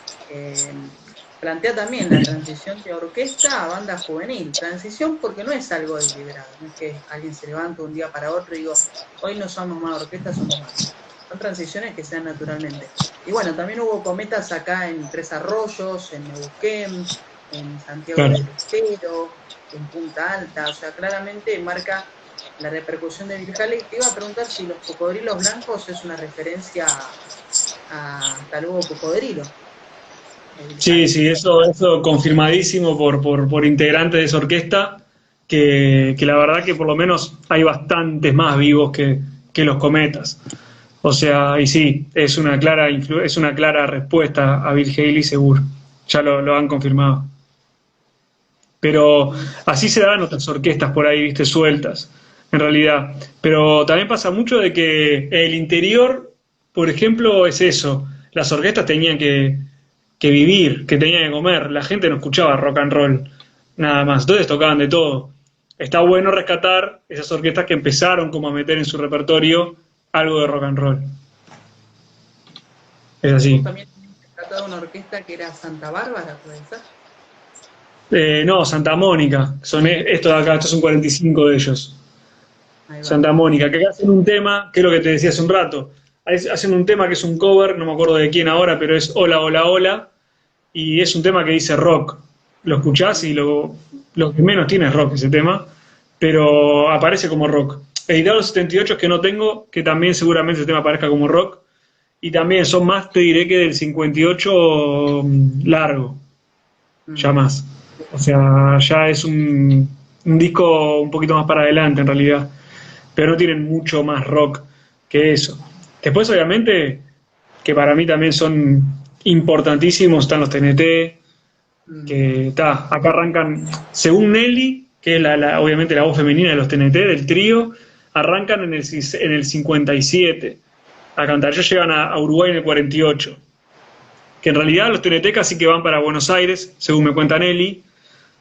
plantea también la transición de orquesta a banda juvenil. Transición porque no es algo deliberado, no es que alguien se levanta un día para otro y digo, hoy no somos más orquesta, somos más. Son transiciones que se dan naturalmente. Y bueno, también hubo cometas acá en Tres Arroyos, en Neuquén, en Santiago Claro. del Estero, en Punta Alta, o sea, claramente marca la repercusión de Virjale. Y te iba a preguntar si los cocodrilos blancos es una referencia a Hasta luego cocodrilo. Sí, sí, eso confirmadísimo por integrantes de esa orquesta, que la verdad que por lo menos hay bastantes más vivos que los cometas. O sea, y sí, es una clara, es una clara respuesta a Bill Haley, seguro. Ya lo han confirmado. Pero así se dan otras orquestas por ahí, viste, sueltas, en realidad. Pero también pasa mucho de que el interior, por ejemplo, es eso. Las orquestas tenían que vivir, que tenían que comer. La gente no escuchaba rock and roll, nada más. Entonces tocaban de todo. Está bueno rescatar esas orquestas que empezaron como a meter en su repertorio algo de rock and roll. Es Vos así. también tenías rescatado una orquesta que era Santa Bárbara, ¿puede ser? No, Santa Mónica. Son estos de acá, estos son 45 de ellos. Ahí va. Santa Mónica, que acá hacen un tema, que es lo que te decía hace un rato. Hacen un tema que es un cover, no me acuerdo de quién ahora, pero es Hola, hola, hola. Y es un tema que dice rock. Lo escuchás y lo que menos tiene es rock ese tema, pero aparece como rock. Editado en 78 es que no tengo, que también seguramente ese tema aparezca como rock. Y también son más, te diré que del 58 largo, ya Mm. más. O sea, ya es un disco un poquito más para adelante en realidad, pero no tienen mucho más rock que eso. Después, obviamente, que para mí también son importantísimos, están los TNT, Mm. que está, acá arrancan, según Nelly, que es obviamente la voz femenina de los TNT, del trío, arrancan en el 57 a cantar. Ellos llegan a Uruguay en el 48, que en realidad los TNT casi que van para Buenos Aires, según me cuenta Nelly.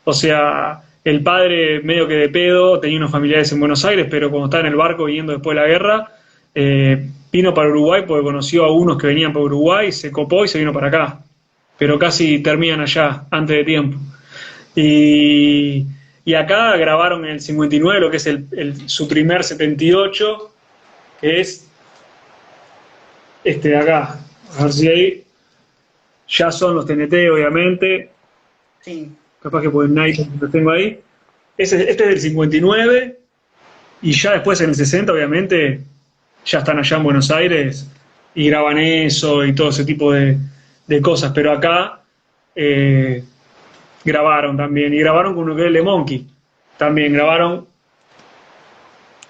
O sea, el padre medio que de pedo, tenía unos familiares en Buenos Aires, pero cuando estaba en el barco viniendo después de la guerra, vino para Uruguay porque conoció a unos que venían para Uruguay, se copó y se vino para acá. Pero casi terminan allá, antes de tiempo. Y, y acá grabaron en el 59 lo que es su primer 78, que es este de acá. A ver si ahí ya son los TNT, obviamente. Sí. Capaz que por el Nike lo tengo ahí. Este es del 59 y ya después en el 60 obviamente ya están allá en Buenos Aires y graban eso y todo ese tipo de cosas, pero acá grabaron también y grabaron con Ukelele Monkey, también grabaron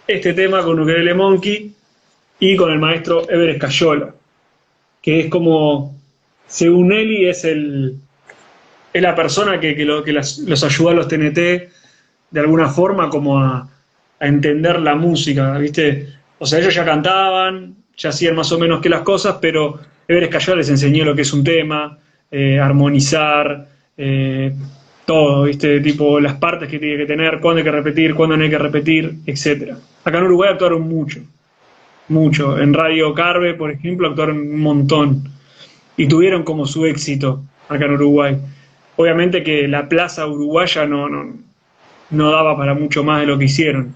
este tema con Ukelele Monkey y con el maestro Ever Escayola, que es como, según Eli, es la persona que los ayuda a los TNT de alguna forma como a entender la música, ¿viste? O sea, ellos ya cantaban, ya hacían más o menos que las cosas, pero Ever Escayola les enseñó lo que es un tema, armonizar, todo, ¿viste? Tipo las partes que tiene que tener, cuándo hay que repetir, cuándo no hay que repetir, etcétera. Acá en Uruguay actuaron mucho, mucho. En Radio Carve, por ejemplo, actuaron un montón y tuvieron como su éxito acá en Uruguay. Obviamente que la plaza uruguaya no daba para mucho más de lo que hicieron.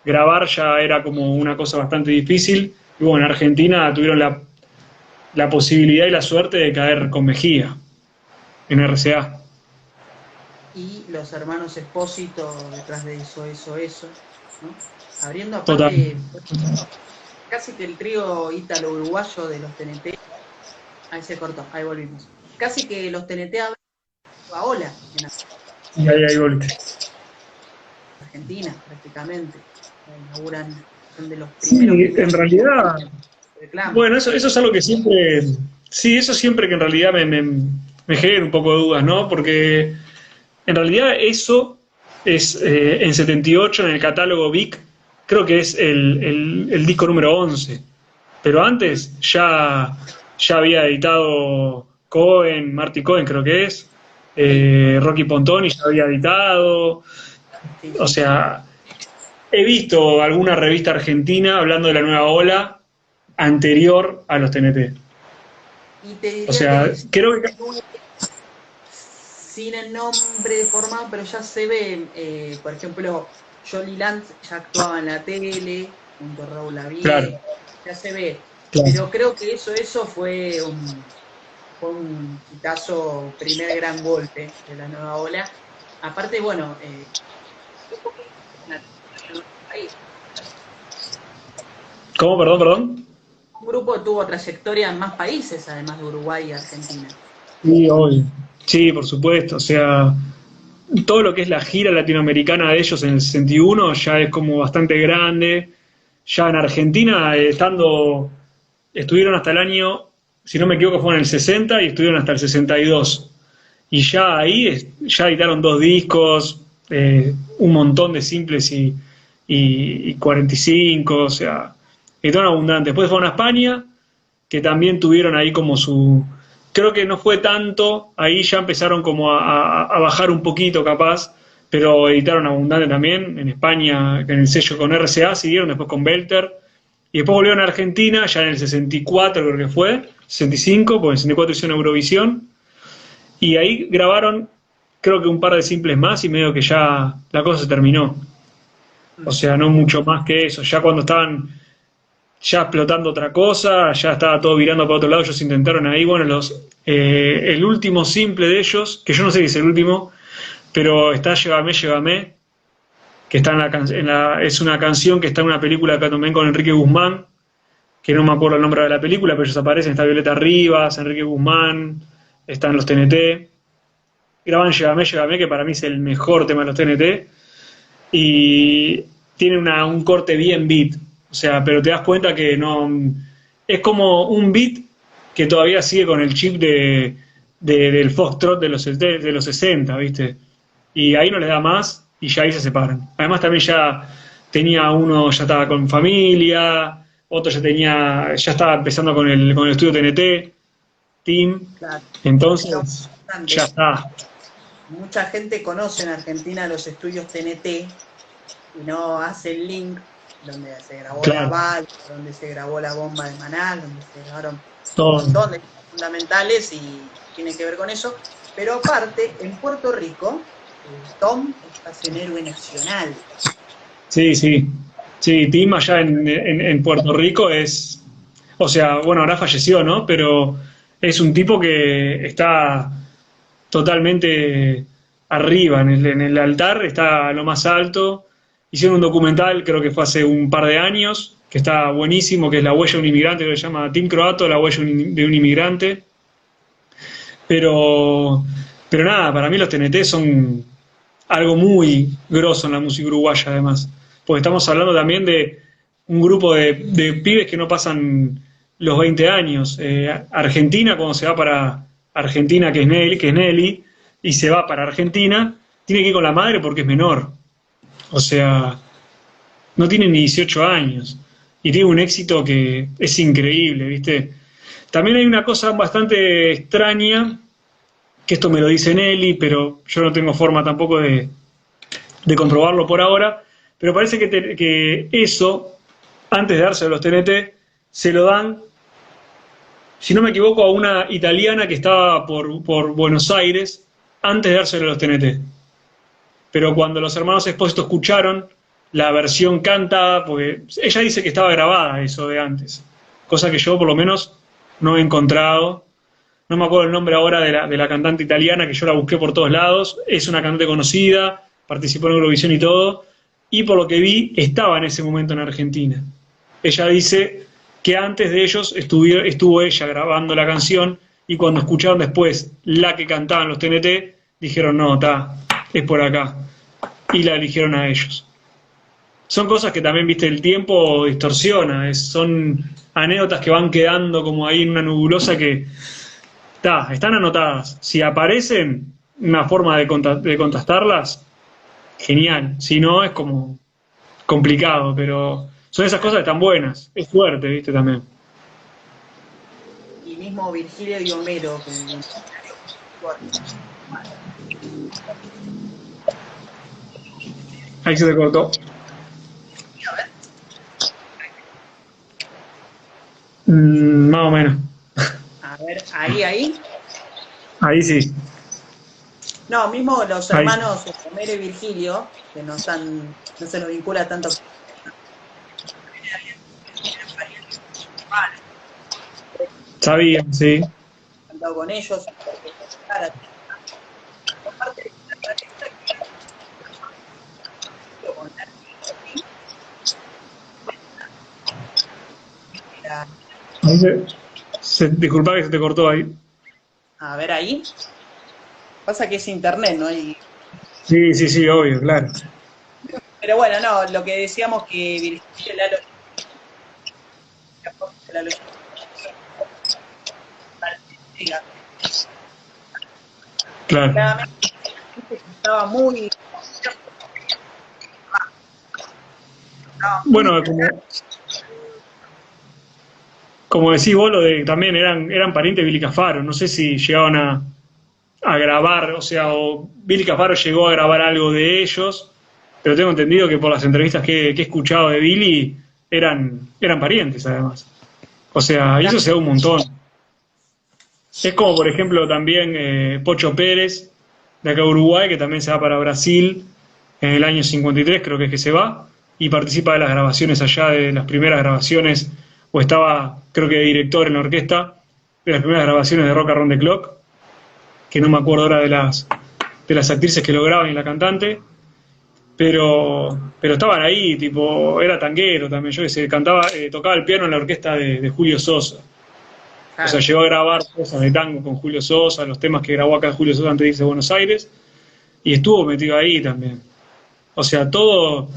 Grabar ya era como una cosa bastante difícil. Y bueno, en Argentina tuvieron la posibilidad y la suerte de caer con Mejía en RCA. Y los hermanos Espósito detrás de eso, ¿no? Abriendo Total. aparte casi que el trío ítalo-uruguayo de los TNT. Ahí se cortó, ahí volvimos. Casi que los TNT abren a Ola en Y ahí volví. Argentina, prácticamente. Inauguran, son de los Sí, primeros. en realidad, Reclamo. bueno, eso es algo que siempre, sí, eso siempre que en realidad me genera un poco de dudas, ¿no? Porque en realidad eso es en 78 en el catálogo Vic, creo que es el disco número 11, pero antes ya había editado Cohen, Marty Cohen creo que es, Rocky Pontoni ya había editado, Sí, o sí. sea, he visto alguna revista argentina hablando de la nueva ola anterior a los TNT. Y te diría O sea, que creo que... sin el nombre formado, pero ya se ve, por ejemplo, Jolly Lance ya actuaba en la tele, junto a Raúl Lavie, Claro. ya se ve Claro. Pero creo que eso fue un hitazo, primer gran golpe de la nueva ola. Aparte, bueno, ¿Cómo? Perdón. un grupo tuvo trayectoria en más países, además de Uruguay y Argentina. Sí, obvio. Sí, por supuesto. O sea, todo lo que es la gira latinoamericana de ellos en el 61 ya es como bastante grande. Ya en Argentina, estuvieron hasta el año, si no me equivoco, fue en el 60 y estuvieron hasta el 62. Y ya ahí ya editaron 2 discos, un montón de simples y 45, o sea, editaron abundante. Después fueron a España, que también tuvieron ahí como su... Creo que no fue tanto, ahí ya empezaron como a bajar un poquito capaz, pero editaron abundante también, en España, en el sello con RCA, siguieron después con Belter, y después volvieron a Argentina, ya en el 64 creo que fue, 65, porque en el 64 hicieron Eurovisión, y ahí grabaron creo que un par de simples más y medio que ya la cosa se terminó. O sea, no mucho más que eso, ya cuando estaban ya explotando otra cosa, ya estaba todo virando para otro lado, ellos intentaron ahí, bueno, el último simple de ellos, que yo no sé si es el último, pero está Llévame, Llévame, que está es una canción que está en una película que también con Enrique Guzmán, que no me acuerdo el nombre de la película, pero ellos aparecen, está Violeta Rivas, Enrique Guzmán, están los TNT, graban Llévame, Llévame, que para mí es el mejor tema de los TNT, y tiene un corte bien beat, o sea, pero te das cuenta que no... Es como un beat que todavía sigue con el chip del foxtrot de los 60, ¿viste? Y ahí no les da más y ya ahí se separan. Además también ya tenía uno, ya estaba con familia, otro ya estaba empezando con el estudio TNT, Team, Claro. entonces ya está. Mucha gente conoce en Argentina los estudios TNT y no hace el link donde se grabó Claro. La Bala, donde se grabó La Bomba de Manal, donde se grabaron Todo. un montón de cosas fundamentales y tiene que ver con eso. Pero aparte, en Puerto Rico, Tom es un héroe nacional. Sí, sí. Sí, Tim allá en Puerto Rico es. O sea, bueno, ahora falleció, ¿no? Pero es un tipo que está totalmente arriba, en el altar, está a lo más alto. Hicieron un documental, creo que fue hace un par de años, que está buenísimo, que es La huella de un inmigrante, que se llama Tim Croato, La huella de un inmigrante. Pero, pero nada, para mí los TNT son algo muy grosso en la música uruguaya, además. Porque estamos hablando también de un grupo de pibes que no pasan los 20 años. Argentina, cuando se va para Argentina, que es Nelly, y se va para Argentina, tiene que ir con la madre porque es menor. O sea, no tiene ni 18 años. Y tiene un éxito que es increíble, ¿viste? También hay una cosa bastante extraña, que esto me lo dice Nelly, pero yo no tengo forma tampoco de comprobarlo por ahora, pero parece que eso, antes de dárselo a los TNT, se lo dan, si no me equivoco, a una italiana que estaba por Buenos Aires, antes de dárselo a los TNT. Pero cuando los hermanos Expósito escucharon la versión cantada, porque ella dice que estaba grabada eso de antes, cosa que yo por lo menos no he encontrado. No me acuerdo el nombre ahora de la cantante italiana, que yo la busqué por todos lados. Es una cantante conocida, participó en Eurovisión y todo, y por lo que vi, estaba en ese momento en Argentina. Ella dice que antes de ellos estuvo ella grabando la canción, y cuando escucharon después la que cantaban los TNT, dijeron, no, es por acá. Y la eligieron a ellos. Son cosas que también, viste, el tiempo distorsiona, son anécdotas que van quedando como ahí en una nebulosa que... están anotadas. Si aparecen, una forma de contrastarlas, genial. Si no, es como complicado, pero son esas cosas que están buenas. Es fuerte, ¿viste? También. Y mismo Virgilio y Homero, que Ahí se te cortó. Más o menos. a ver, ahí. Ahí sí. No, mismo los Ahí. hermanos Homero y Virgilio, que no se los vincula tanto. Sabían, sí. cantado con ellos, aparte de la pareja que con la Disculpa que se te cortó ahí. a ver ahí, pasa que es internet, ¿no? Sí, sí, sí, obvio, claro. Pero bueno, no, lo que decíamos que Virgilio Lalo Claro. claramente estaba muy Bueno, como decís vos, también eran parientes de Billy Cafaro. No sé si llegaban a grabar, o sea, o Billy Cafaro llegó a grabar algo de ellos, pero tengo entendido que por las entrevistas que he escuchado de Billy eran parientes además. O sea, y eso se da un montón. Es como, por ejemplo, también Pocho Pérez, de acá de Uruguay, que también se va para Brasil en el año 53, creo que es que se va, y participa de las grabaciones allá, de las primeras grabaciones, o estaba, creo que de director en la orquesta, de las primeras grabaciones de Rock Around the Clock, que no me acuerdo ahora de las actrices que lo graban y la cantante, pero estaban ahí, tipo, era tanguero también, yo que sé, tocaba el piano en la orquesta de Julio Sosa. O sea, llegó a grabar cosas de tango con Julio Sosa, los temas que grabó acá Julio Sosa antes de irse a Buenos Aires, y estuvo metido ahí también. O sea, todo.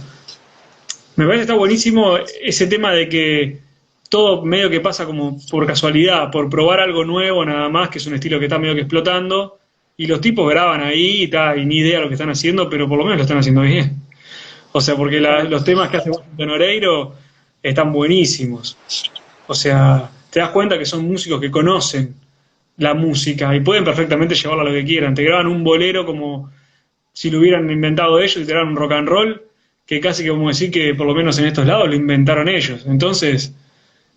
Me parece que está buenísimo ese tema de que todo medio que pasa como por casualidad, por probar algo nuevo nada más, que es un estilo que está medio que explotando, y los tipos graban ahí y ni idea de lo que están haciendo, pero por lo menos lo están haciendo bien. O sea, porque los temas que hace Washington Oreiro están buenísimos. O sea, te das cuenta que son músicos que conocen la música y pueden perfectamente llevarla a lo que quieran. Te graban un bolero como si lo hubieran inventado ellos y te graban un rock and roll, que casi que como decir que por lo menos en estos lados lo inventaron ellos. Entonces,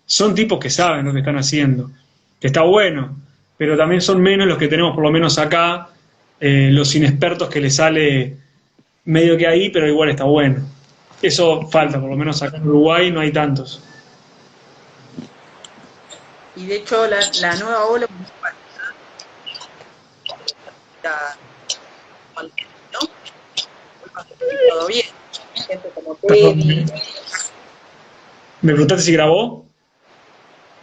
son tipos que saben lo que están haciendo, que está bueno, pero también son menos los que tenemos por lo menos acá, los inexpertos que les sale medio que ahí, pero igual está bueno. Eso falta, por lo menos acá en Uruguay no hay tantos. y de hecho la nueva ola ¿no? Todo bien, gente como Teddy. ¿Me preguntaste si grabó?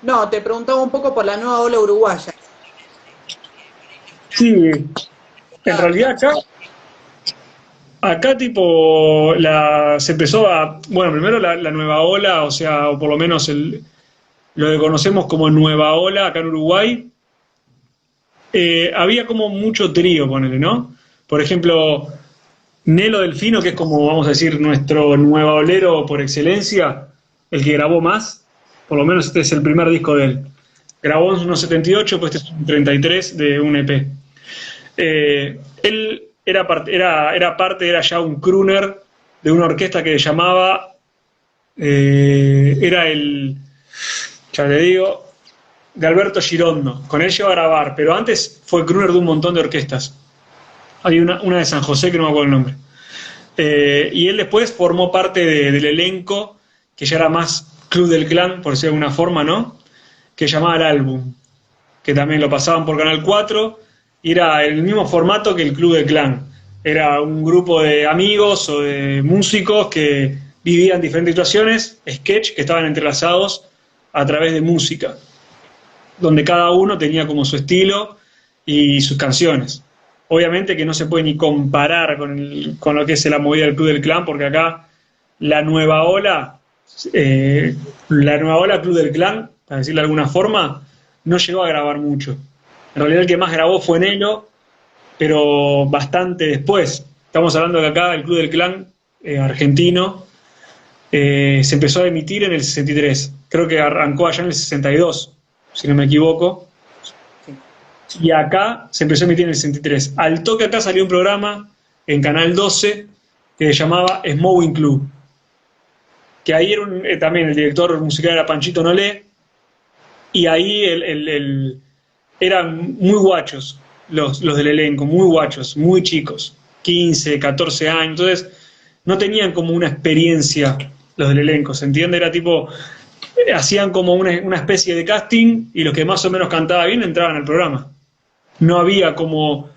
No, te preguntaba un poco por la nueva ola uruguaya. Sí, en realidad acá tipo se empezó bueno, primero la nueva ola, o sea, o por lo menos lo que conocemos como nueva ola acá en Uruguay, había como mucho trío, ponele, ¿no? Por ejemplo, Nelo Delfino, que es como, vamos a decir, nuestro nueva olero por excelencia, el que grabó más, por lo menos este es el primer disco de él. Grabó en unos 78, pues este es un 33 de un EP. Él era ya un crooner de una orquesta que llamaba, ya te digo, de Alberto Girondo. Con él llegó a grabar, pero antes fue crooner de un montón de orquestas. Hay una de San José que no me acuerdo el nombre. Y él después formó parte del elenco, que ya era más Club del Clan, por decirlo de alguna forma, ¿no? Que llamaba El Álbum, que también lo pasaban por Canal 4, y era el mismo formato que el Club del Clan. Era un grupo de amigos o de músicos que vivían diferentes situaciones, sketch, que estaban entrelazados a través de música, donde cada uno tenía como su estilo y sus canciones. Obviamente que no se puede ni comparar con lo que es la movida del Club del Clan, porque acá la nueva ola Club del Clan, para decirlo de alguna forma, no llegó a grabar mucho. En realidad el que más grabó fue Nelo, pero bastante después. Estamos hablando de que acá el Club del Clan argentino se empezó a emitir en el 63. Creo que arrancó allá en el 62, si no me equivoco. Y acá se empezó a emitir en el 63. Al toque acá salió un programa en Canal 12 que se llamaba Smowing Club. Que ahí era también el director musical era Panchito Nolé. Y ahí eran muy guachos los del elenco, muy guachos, muy chicos. 15, 14 años. Entonces no tenían como una experiencia los del elenco, ¿se entiende? Era tipo hacían como una especie de casting y los que más o menos cantaba bien entraban al programa. No había como,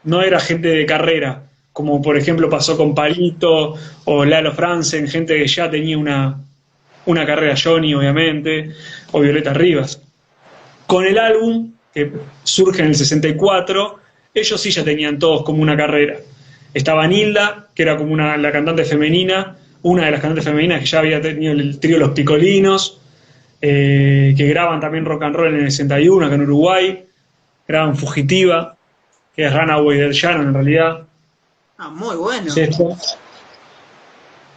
no era gente de carrera, como por ejemplo pasó con Palito o Lalo Franzen, gente que ya tenía una carrera, Johnny obviamente, o Violeta Rivas. Con el álbum, que surge en el 64, ellos sí ya tenían todos como una carrera. Estaba Nilda, que era como la cantante femenina, una de las cantantes femeninas que ya había tenido el trío Los Picolinos, que graban también rock and roll en el 61 acá en Uruguay, graban Fugitiva, que es Runaway del Llano en realidad. Muy bueno. Es esto.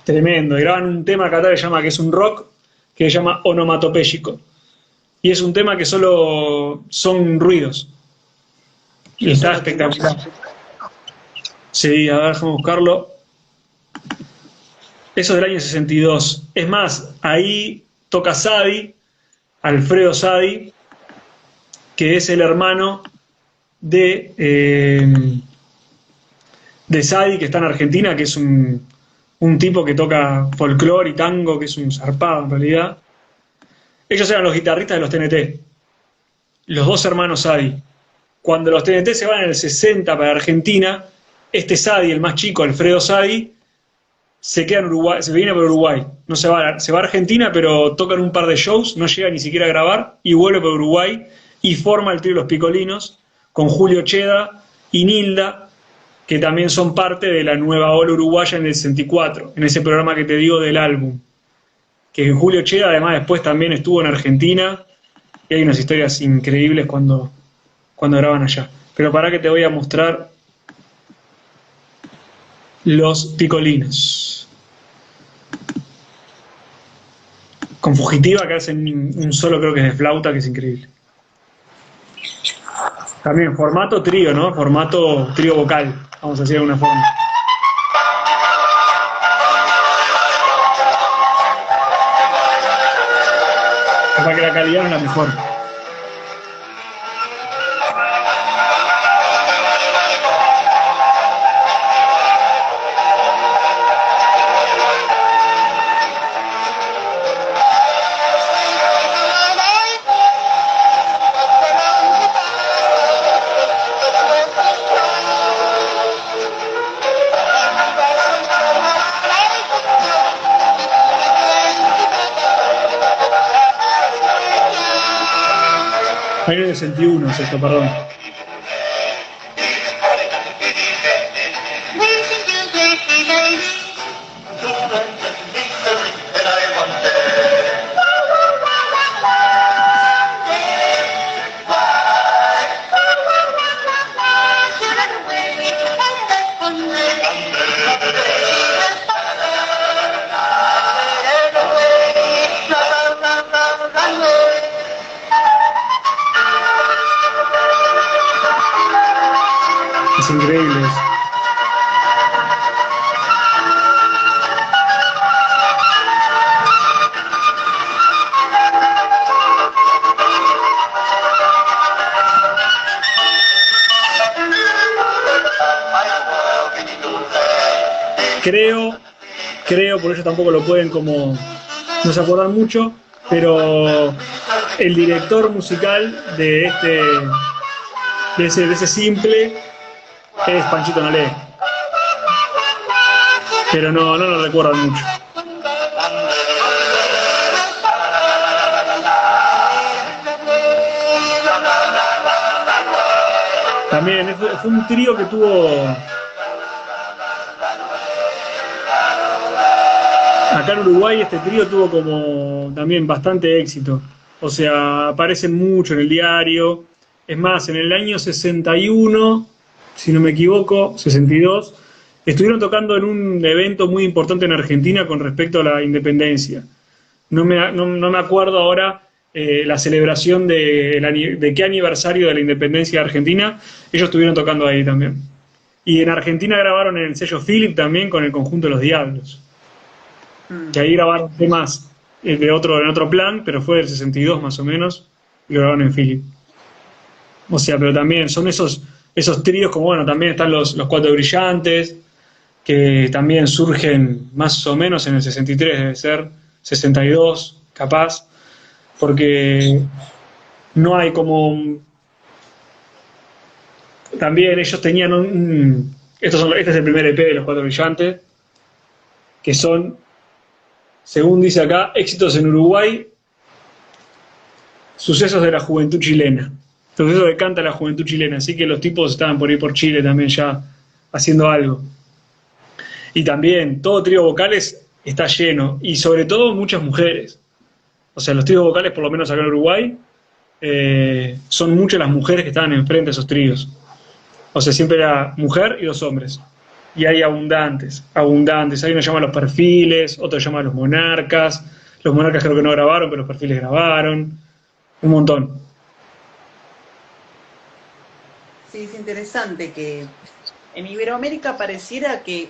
Tremendo. Y graban un tema acá que se llama, que es un rock, que se llama Onomatopéyico. Y es un tema que solo son ruidos. Y está espectacular. Sí, a ver, déjame buscarlo. Eso es del año 62. Es más, ahí toca Sadi, Alfredo Sadi, que es el hermano de Sadi, que está en Argentina, que es un tipo que toca folclore y tango, que es un zarpado en realidad. Ellos eran los guitarristas de los TNT, los dos hermanos Sadi. Cuando los TNT se van en el 60 para Argentina, este Sadi, el más chico, Alfredo Sadi, se queda en Uruguay, se viene por Uruguay. No se va a Argentina, pero tocan un par de shows, no llega ni siquiera a grabar, y vuelve por Uruguay y forma el trío Los Picolinos con Julio Cheda y Nilda, que también son parte de la nueva ola uruguaya en el 64, en ese programa que te digo del álbum. Que Julio Cheda además después también estuvo en Argentina, y hay unas historias increíbles cuando graban allá. Pero para que te voy a mostrar Los Picolinos. Con Fugitiva, que hacen un solo, creo que es de flauta, que es increíble. También formato trío, ¿no? Formato trío vocal, vamos a decir de alguna forma. Para que la calidad es la mejor. Año de 61 es esto, perdón. Es increíble eso. Creo, por eso tampoco lo pueden como, no se acuerdan mucho, pero el director musical de ese simple es Panchito Nalé. Pero no lo recuerdan mucho. También fue un trío que tuvo... Acá en Uruguay este trío tuvo como también bastante éxito. O sea, aparecen mucho en el diario. Es más, en el año 61, si no me equivoco, 62, estuvieron tocando en un evento muy importante en Argentina con respecto a la independencia. No me acuerdo ahora la celebración de qué aniversario de la independencia de Argentina. Ellos estuvieron tocando ahí también. Y en Argentina grabaron en el sello Philip también con el conjunto de Los Diablos. Que ahí grabaron temas en otro plan, pero fue del 62 más o menos, y lo grabaron en Philip. O sea, pero también son esos tríos, como bueno, también están los Cuatro Brillantes, que también surgen más o menos en el 63, debe ser, 62, capaz. porque no hay como... También ellos tenían este es el primer EP de Los Cuatro Brillantes, que son, según dice acá, éxitos en Uruguay, sucesos de la juventud chilena. Sucesos que canta la juventud chilena. Así que los tipos estaban por ir por Chile también ya haciendo algo. Y también todo trío vocales está lleno. Y sobre todo muchas mujeres. O sea, los tríos vocales, por lo menos acá en Uruguay, son muchas las mujeres que estaban enfrente de esos tríos. O sea, siempre era mujer y 2 hombres. Y hay abundantes. Hay uno que llama Los Perfiles, otro llama Los Monarcas. Los Monarcas creo que no grabaron, pero Los Perfiles grabaron. Un montón. Sí, es interesante que en Iberoamérica pareciera que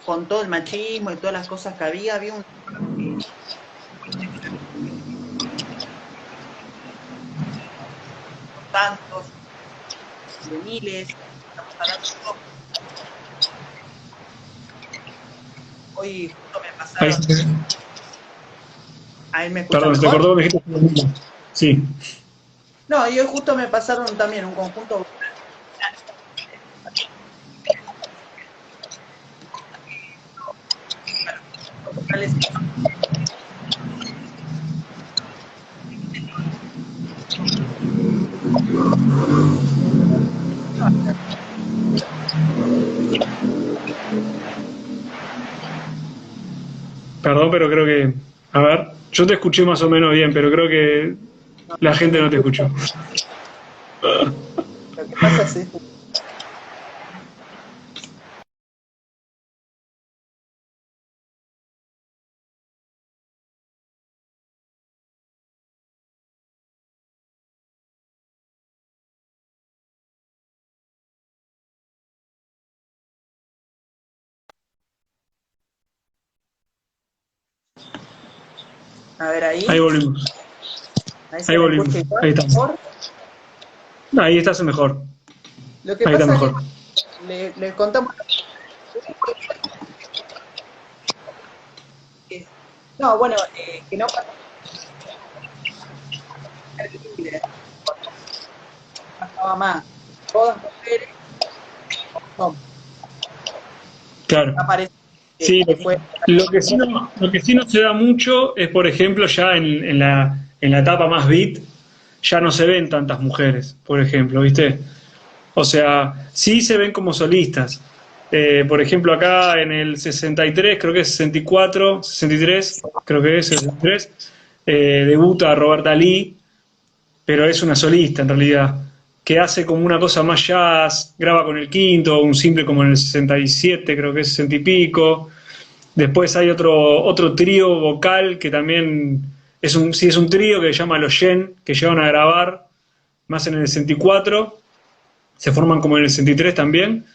con todo el machismo y todas las cosas que había un... tantos, de miles, estamos hablando de todo. Hoy justo me pasaron... ¿A él me escucha Perdón, mejor? te acordó que me dijiste... Sí. No, y hoy justo me pasaron también un conjunto... Perdón, pero creo que... A ver, yo te escuché más o menos bien, pero creo que la gente no te escuchó. Lo que pasa es esto. A ver ahí. Ahí volvimos. Ahí Ahí volvimos. igual, Ahí estamos. mejor. Ahí estás mejor. Lo que Ahí está pasa mejor. es que le contamos. No, bueno, que no pasa. Pasaba más. Todas mujeres. No, Claro. aparece. Sí, lo que sí no se da mucho es, por ejemplo, ya en la etapa más beat, ya no se ven tantas mujeres, por ejemplo, ¿viste? O sea, sí se ven como solistas. Por ejemplo, acá en el 63, creo que es 64, 63, creo que es 63, debuta Roberta Lee, pero es una solista en realidad, que hace como una cosa más jazz, graba con el Quinto, un simple como en el 67, creo que es 60 y pico. Después hay otro trío vocal que también es un trío que se llama Los Yen, que llegaron a grabar más en el 64, se forman como en el 63 también,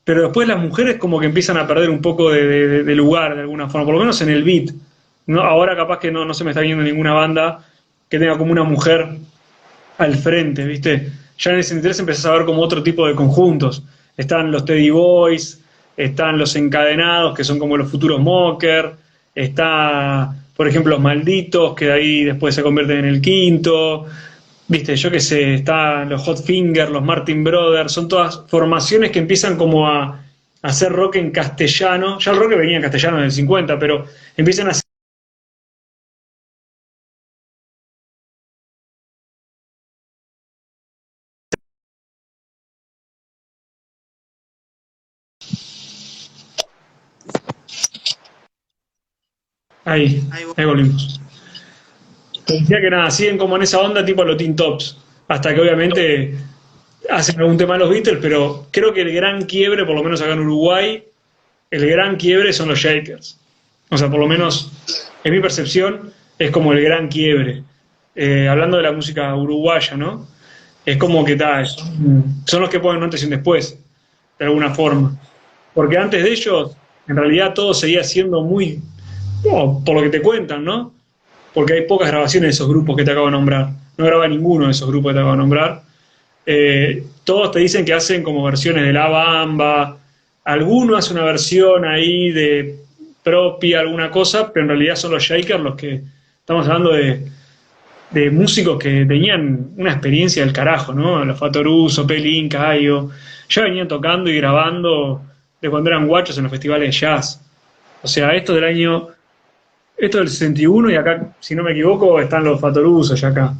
pero después las mujeres como que empiezan a perder un poco de lugar de alguna forma, por lo menos en el beat. ¿No? Ahora capaz que no se me está viendo ninguna banda que tenga como una mujer al frente, ¿viste? Ya en el 63 empezás a ver como otro tipo de conjuntos. Están los Teddy Boys, están los Encadenados, que son como los futuros Mocker, está, por ejemplo, los Malditos, que de ahí después se convierten en el Quinto, viste, yo qué sé, están los Hot Finger, los Martin Brothers, son todas formaciones que empiezan como a hacer rock en castellano. Ya el rock venía en castellano en el 50, pero empiezan a hacer... Ahí volvimos. Te decía que nada, siguen como en esa onda tipo los Teen Tops, hasta que obviamente hacen algún tema los Beatles, pero creo que el gran quiebre, por lo menos acá en Uruguay, el gran quiebre son los Shakers. O sea, por lo menos en mi percepción es como el gran quiebre. Hablando de la música uruguaya, ¿no? Es como que tal, son los que ponen un antes y un después, de alguna forma. Porque antes de ellos, en realidad todo seguía siendo muy, bueno, por lo que te cuentan, ¿no? Porque hay pocas grabaciones de esos grupos que te acabo de nombrar. No graba ninguno de esos grupos que te acabo de nombrar. Todos te dicen que hacen como versiones de La Bamba. Alguno hace una versión ahí de propia, alguna cosa, pero en realidad son los Shakers los que estamos hablando de de músicos que tenían una experiencia del carajo, ¿no? Los Fatoruso, Pelín, Cayo, ya venían tocando y grabando de cuando eran guachos en los festivales de jazz. O sea, esto del 61, y acá, si no me equivoco, están los Fatoruso ya acá.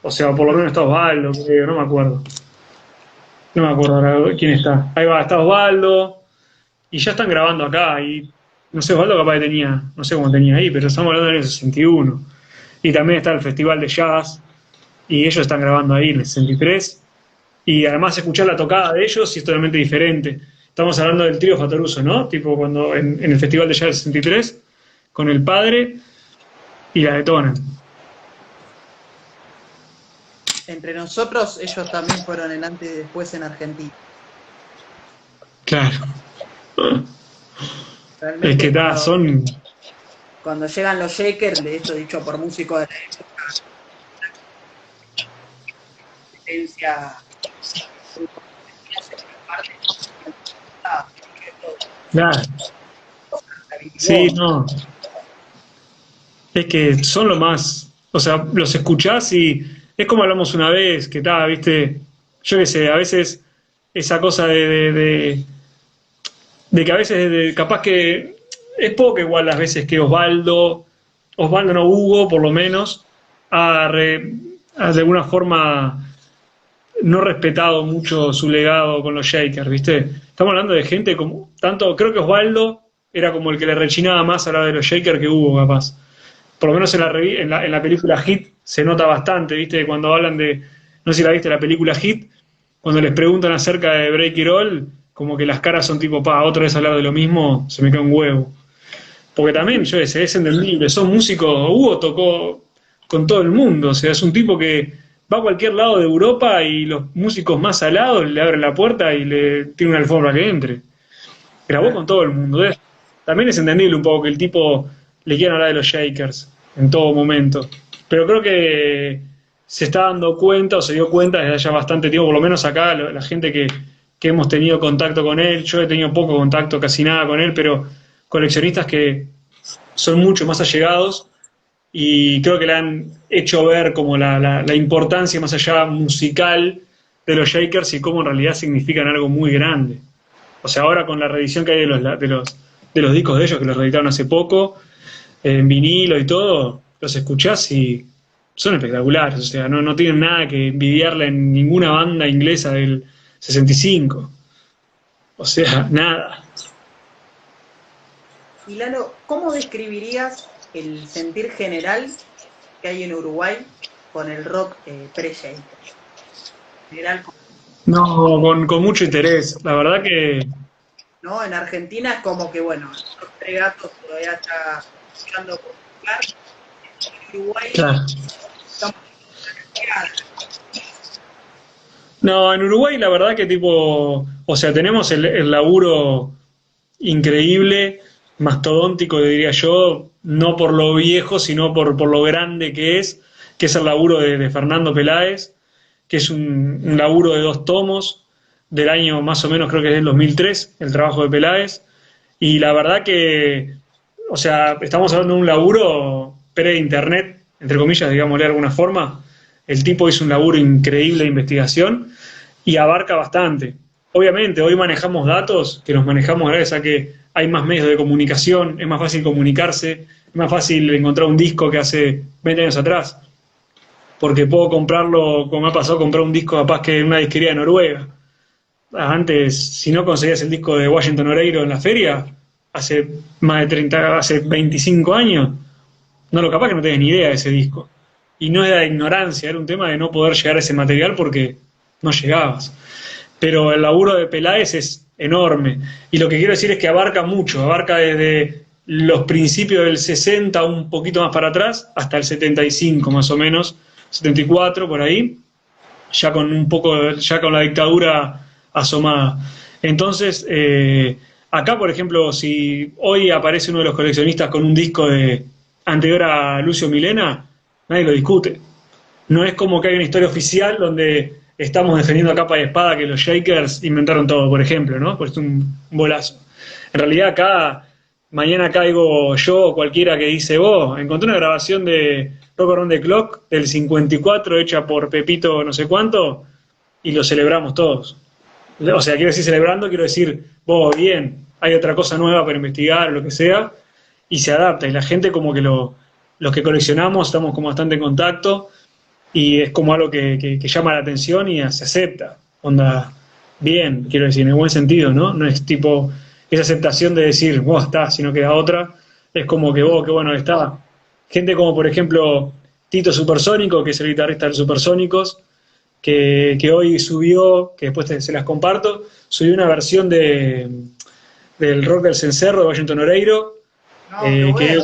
O sea, por lo menos está Osvaldo, creo, no me acuerdo. No me acuerdo ahora quién está. Ahí va, está Osvaldo, y ya están grabando acá, y no sé, Osvaldo capaz que tenía, no sé cómo tenía ahí, pero estamos hablando del 61. Y también está el Festival de Jazz, y ellos están grabando ahí en el 63. Y además escuchar la tocada de ellos sí es totalmente diferente. Estamos hablando del trío Fatoruso, ¿no? Tipo cuando en el Festival de Jazz del 63, con el padre, y la detonan. Entre nosotros, ellos también fueron en antes y después en Argentina. Claro. Realmente Es que son... Cuando llegan los Shakers, de esto dicho por músicos de la época, competencia, Claro. Sí, no. Es que son lo más... O sea, los escuchás y es como hablamos una vez, que tal, viste, yo qué sé, a veces esa cosa de que a veces capaz que es poco igual las veces que Osvaldo no, Hugo por lo menos, ha de alguna forma no respetado mucho su legado con los Shakers, ¿viste? Estamos hablando de gente como, tanto, creo que Osvaldo era como el que le rechinaba más a la de los Shakers que Hugo, capaz. Por lo menos en la película Hit se nota bastante, ¿viste? Cuando hablan de, no sé si la viste, la película Hit, cuando les preguntan acerca de Break It All, como que las caras son tipo, otra vez hablar de lo mismo, se me cae un huevo. Porque también, yo sé, es entendible, son músicos, Hugo tocó con todo el mundo, o sea, es un tipo que va a cualquier lado de Europa y los músicos más alados le abren la puerta y le tiene una alfombra que entre. Grabó con todo el mundo. También es entendible un poco que el tipo le quieran hablar de los Shakers en todo momento. Pero creo que se está dando cuenta, o se dio cuenta desde ya bastante tiempo, por lo menos acá, la gente que hemos tenido contacto con él, yo he tenido poco contacto, casi nada con él, pero coleccionistas que son mucho más allegados y creo que le han hecho ver como la importancia más allá musical de los Shakers y cómo en realidad significan algo muy grande. O sea, ahora con la reedición que hay de los discos de ellos, que los reeditaron hace poco, en vinilo y todo, los escuchás y son espectaculares. O sea, no tienen nada que envidiarle en ninguna banda inglesa del 65. O sea, nada. Y Lalo, ¿cómo describirías el sentir general que hay en Uruguay con el rock pre-Shaker? General. No, con mucho interés. La verdad que... ¿No? En Argentina es como que, bueno, los Tres Gatos todavía está escuchando por popular. En Uruguay claro. estamos No, en Uruguay la verdad que tipo... O sea, tenemos el laburo increíble, mastodóntico, diría yo, no por lo viejo, sino por lo grande que es el laburo de Fernando Peláez, que es un laburo de 2 tomos, del año más o menos, creo que es del 2003, el trabajo de Peláez, y la verdad que, o sea, estamos hablando de un laburo pre-internet, entre comillas, digámosle de alguna forma. El tipo hizo un laburo increíble de investigación y abarca bastante. Obviamente, hoy manejamos datos que los manejamos gracias a que hay más medios de comunicación, es más fácil comunicarse, es más fácil encontrar un disco que hace 20 años atrás, porque puedo comprarlo, como me ha pasado, comprar un disco capaz que en una disquería de Noruega. Antes, si no conseguías el disco de Washington Oreiro en la feria, hace 25 años, capaz que no tenés ni idea de ese disco. Y no era de ignorancia, era un tema de no poder llegar a ese material porque no llegabas. Pero el laburo de Peláez es enorme. Y lo que quiero decir es que abarca mucho, abarca desde los principios del 60, un poquito más para atrás, hasta el 75 más o menos, 74 por ahí, ya con la dictadura asomada. Entonces, acá, por ejemplo, si hoy aparece uno de los coleccionistas con un disco anterior a Lucio Milena, nadie lo discute. No es como que hay una historia oficial donde estamos defendiendo a capa y espada que los Shakers inventaron todo, por ejemplo, ¿no? Pues es un bolazo. En realidad mañana caigo yo o cualquiera que dice, encontré una grabación de Rock Around the Clock del 54, hecha por Pepito no sé cuánto, y lo celebramos todos. O sea, quiero decir celebrando, quiero decir, bien, hay otra cosa nueva para investigar, o lo que sea, y se adapta, y la gente como que los que coleccionamos estamos como bastante en contacto, y es como algo que llama la atención y se acepta. Onda, bien, quiero decir, en el buen sentido, ¿no? No es tipo esa aceptación de decir, está, si no queda otra, es como que, qué bueno está. Gente como, por ejemplo, Tito Supersónico, que es el guitarrista de los Supersónicos, que hoy subió, que después se las comparto, subió una versión del Rock del Cencerro de Washington Oreiro, que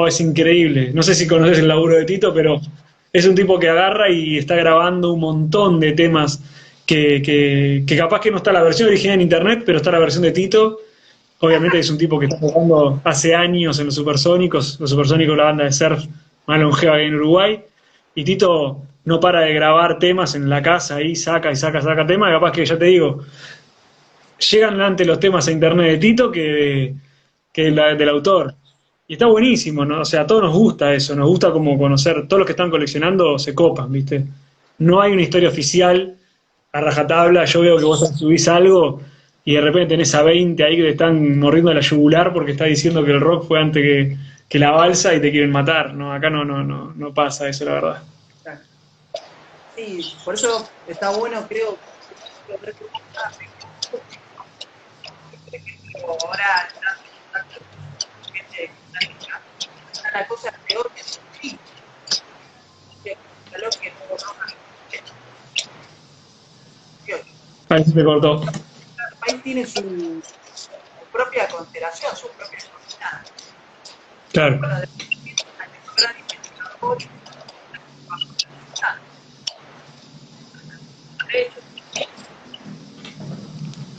es increíble. No sé si conoces el laburo de Tito, pero es un tipo que agarra y está grabando un montón de temas que capaz que no está la versión original en internet, pero está la versión de Tito. Obviamente es un tipo que está tocando hace años en los Supersónicos, la banda de surf más longeva en Uruguay, y Tito no para de grabar temas en la casa, ahí saca temas, y capaz que, ya te digo, llegan antes los temas a internet de Tito que del autor. Y está buenísimo, ¿no? O sea, a todos nos gusta eso, nos gusta como conocer, todos los que están coleccionando se copan, ¿viste? No hay una historia oficial a rajatabla, yo veo que vos subís algo y de repente tenés a 20 ahí que te están mordiendo la yugular porque está diciendo que el rock fue antes que la balsa y te quieren matar, ¿no? Acá no pasa eso, la verdad. Sí, por eso está bueno, creo, ahora la cosa peor que sí, Ahí se te cortó. el país tiene su propia constelación, su propia coordenada. Claro.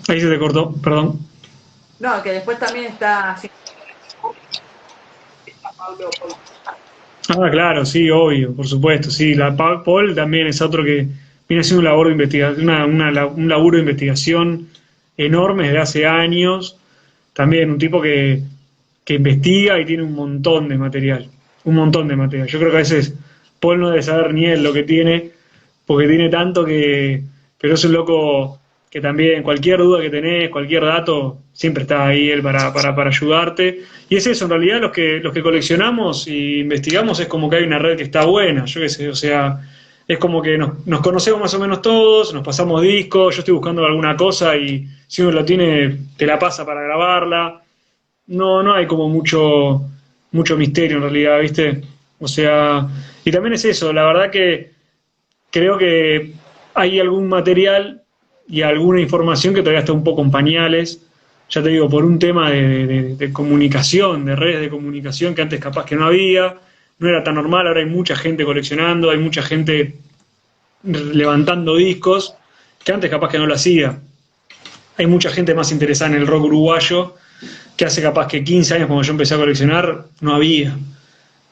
Ahí se te cortó, perdón. No, que después también está Pablo Paul. Ah, claro, sí, obvio, por supuesto, sí. Paul también es otro que viene haciendo un laburo de investigación, un laburo de investigación enorme desde hace años. También un tipo que investiga y tiene un montón de material. Un montón de material. Yo creo que a veces Paul no debe saber ni él lo que tiene, porque tiene tanto pero es un loco que también cualquier duda que tenés, cualquier dato, siempre está ahí él para ayudarte. Y es eso, en realidad los que coleccionamos e investigamos es como que hay una red que está buena, yo qué sé, o sea, es como que nos conocemos más o menos todos, nos pasamos discos, yo estoy buscando alguna cosa y si uno lo tiene, te la pasa para grabarla. No hay como mucho misterio en realidad, ¿viste? O sea, y también es eso, la verdad que creo que hay algún material y alguna información que todavía está un poco en pañales, ya te digo, por un tema de comunicación, de redes de comunicación que antes capaz que no había, no era tan normal, ahora hay mucha gente coleccionando, hay mucha gente levantando discos, que antes capaz que no lo hacía. Hay mucha gente más interesada en el rock uruguayo, que hace capaz que 15 años cuando yo empecé a coleccionar, no había.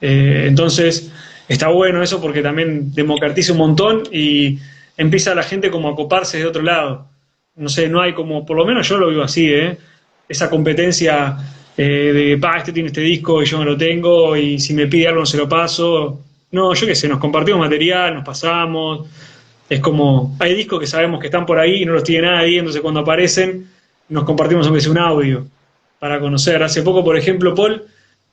Entonces, está bueno eso porque también democratiza un montón y empieza la gente como a coparse de otro lado. No sé, no hay como, por lo menos yo lo vivo así, esa competencia este tiene este disco y yo no lo tengo y si me pide algo no se lo paso. No, yo qué sé, nos compartimos material, nos pasamos. Es como, hay discos que sabemos que están por ahí y no los tiene nadie, entonces cuando aparecen nos compartimos aunque sea un audio para conocer. Hace poco, por ejemplo, Paul